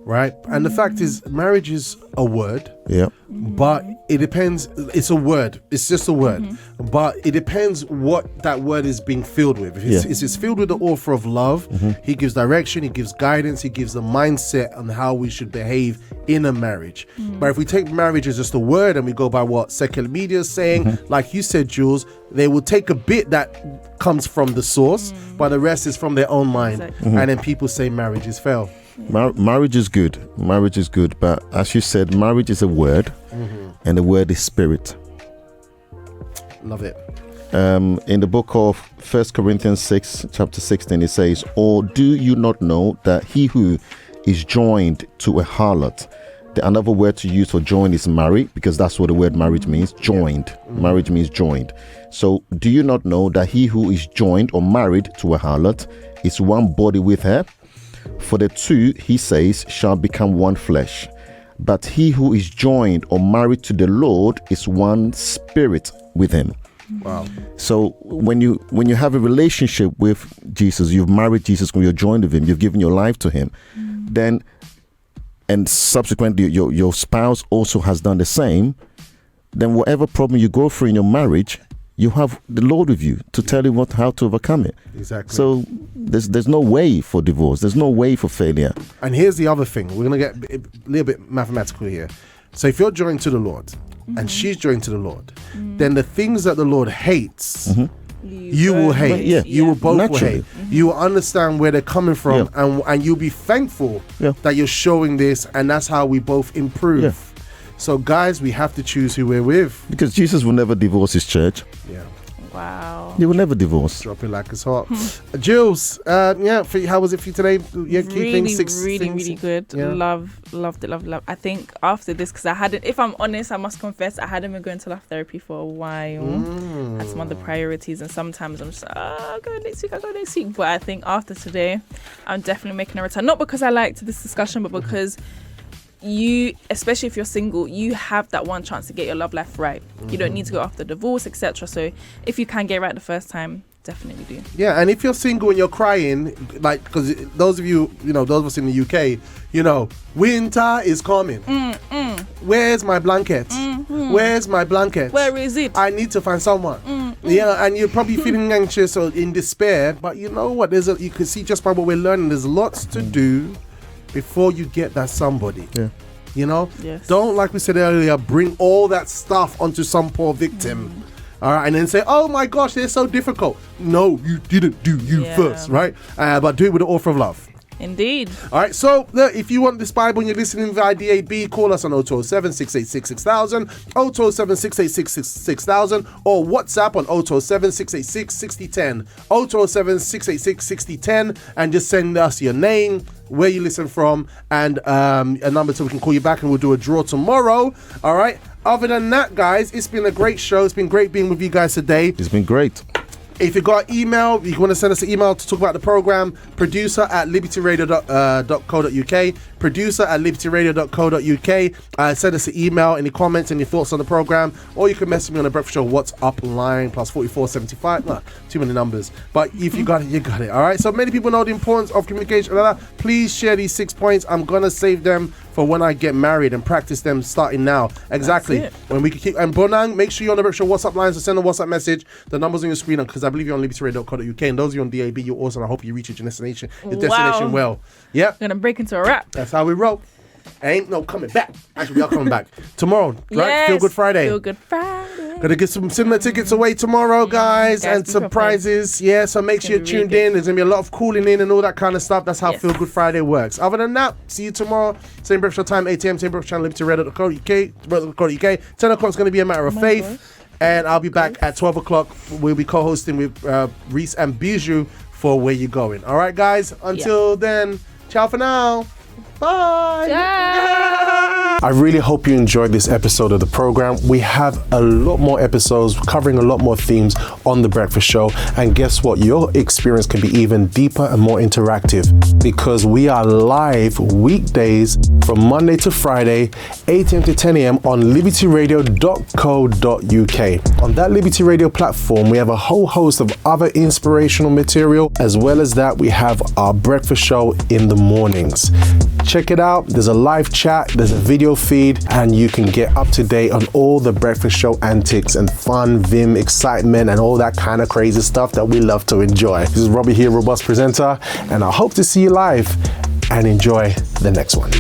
right? And the fact is, marriage is a word. Yeah. But it depends. It's a word. It's just a word. But it depends what that word is being filled with. If it's filled with the author of love, he gives direction, he gives guidance, he gives a mindset on how we should behave in a marriage. But if we take marriage as just a word and we go by what secular media is saying, like you said, Jules, they will take a bit that comes from the source, but the rest is from their own mind. And then people say marriage is failed. Marriage is good. Marriage is good. But as you said, marriage is a word, and the word is spirit. Love it. In the book of 1 Corinthians 6, chapter 16, it says, "Or do you not know that he who is joined to a harlot," the another word to use for joined is marry, because that's what the word marriage means, joined. Marriage means joined. So do you not know that he who is joined or married to a harlot is one body with her? For the two, he says, shall become one flesh. But he who is joined or married to the Lord is one spirit with him. Wow. So when you have a relationship with Jesus, you've married Jesus, when you're joined with him, you've given your life to him, then, and subsequently your spouse also has done the same, then whatever problem you go through in your marriage, you have the Lord with you to tell you how to overcome it. Exactly. So there's no way for divorce. There's no way for failure. And here's the other thing. We're going to get a little bit mathematical here. So if you're joined to the Lord and she's joined to the Lord, then the things that the Lord hates, you will hate. Yeah. You will both will Naturally. hate. You will understand where they're coming from, and you'll be thankful that you're showing this, and that's how we both improve. Yeah. So guys, we have to choose who we're with. Because Jesus will never divorce his church. Yeah. Wow. He will never divorce. Drop it like it's hot. Jules, how was it for you today? Yeah, Really good. Yeah. Loved it. I think after this, because I hadn't, if I'm honest, I must confess, I hadn't been going to love therapy for a while. Had some other priorities, and sometimes I'm just I'll go next week. But I think after today, I'm definitely making a return. Not because I liked this discussion, but because you, especially if you're single, you have that one chance to get your love life right. You don't need to go after divorce, etc. So if you can get it right the first time, definitely do. Yeah, and if you're single and you're crying, like, because those of you, those of us in the UK, winter is coming. Where's my blanket? Where's my blanket? Where is it? I need to find someone. Yeah, and you're probably feeling anxious or in despair, but you know what? You can see just by what we're learning, there's lots to do before you get that somebody. Yes. Don't, like we said earlier, bring all that stuff onto some poor victim. All right, and then say, oh my gosh, they're so difficult. No, you didn't do you first, right? But do it with the author of love. Indeed. All right, so if you want this Bible and you're listening via DAB, call us on 0207 686 6000, 0207 686 6000, or WhatsApp on 0207 686 6010, 0207 686 6010, and just send us your name, where you listen from, and a number so we can call you back, and we'll do a draw tomorrow. All right. Other than that, guys, it's been a great show. It's been great being with you guys today. It's been great. If you got email, you want to send us an email to talk about the program, producer@libertyradio.co.uk, producer@libertyradio.co.uk. Send us an email, any comments, any thoughts on the program, or you can message me on the Breakfast Show WhatsApp line +4475. No, too many numbers. But if you got it, you got it. All right. So many people know the importance of communication. Please share these 6 points. I'm gonna save them for when I get married and practice them starting now. Exactly. When we can keep. And Bonang, make sure you're on the Breakfast Show WhatsApp line, so send a WhatsApp message. The number's on your screen, because I believe you're on libertyradio.co.uk, and those of you on DAB, you're awesome. I hope you reach your destination well. Yeah. Gonna break into a rap. That's how we roll. Ain't no coming back. Actually, we are coming back tomorrow, right? Yes, Feel Good Friday. Feel Good Friday. Gonna get some cinema tickets away tomorrow, guys, and surprises. Yeah, so make sure you're tuned in. There's gonna be a lot of calling in and all that kind of stuff. That's how Feel Good Friday works. Other than that, see you tomorrow. Same breakfast time, 8 a.m. Same breakfast channel, libertyradio.co.uk. 10 o'clock is gonna be a matter of faith. And I'll be back at 12 o'clock. We'll be co-hosting with Reese and Bijou for Where You Going. All right, guys? Until then, ciao for now. Bye. I really hope you enjoyed this episode of the program. We have a lot more episodes covering a lot more themes on The Breakfast Show. And guess what? Your experience can be even deeper and more interactive because we are live weekdays from Monday to Friday, 8 a.m. to 10 a.m. on libertyradio.co.uk. On that Liberty Radio platform, we have a whole host of other inspirational material. As well as that, we have our breakfast show in the mornings. Check it out. There's a live chat, there's a video feed, and you can get up to date on all the breakfast show antics and fun, vim, excitement, and all that kind of crazy stuff that we love to enjoy. This is Robbie here, Robust Presenter, and I hope to see you live and enjoy the next one.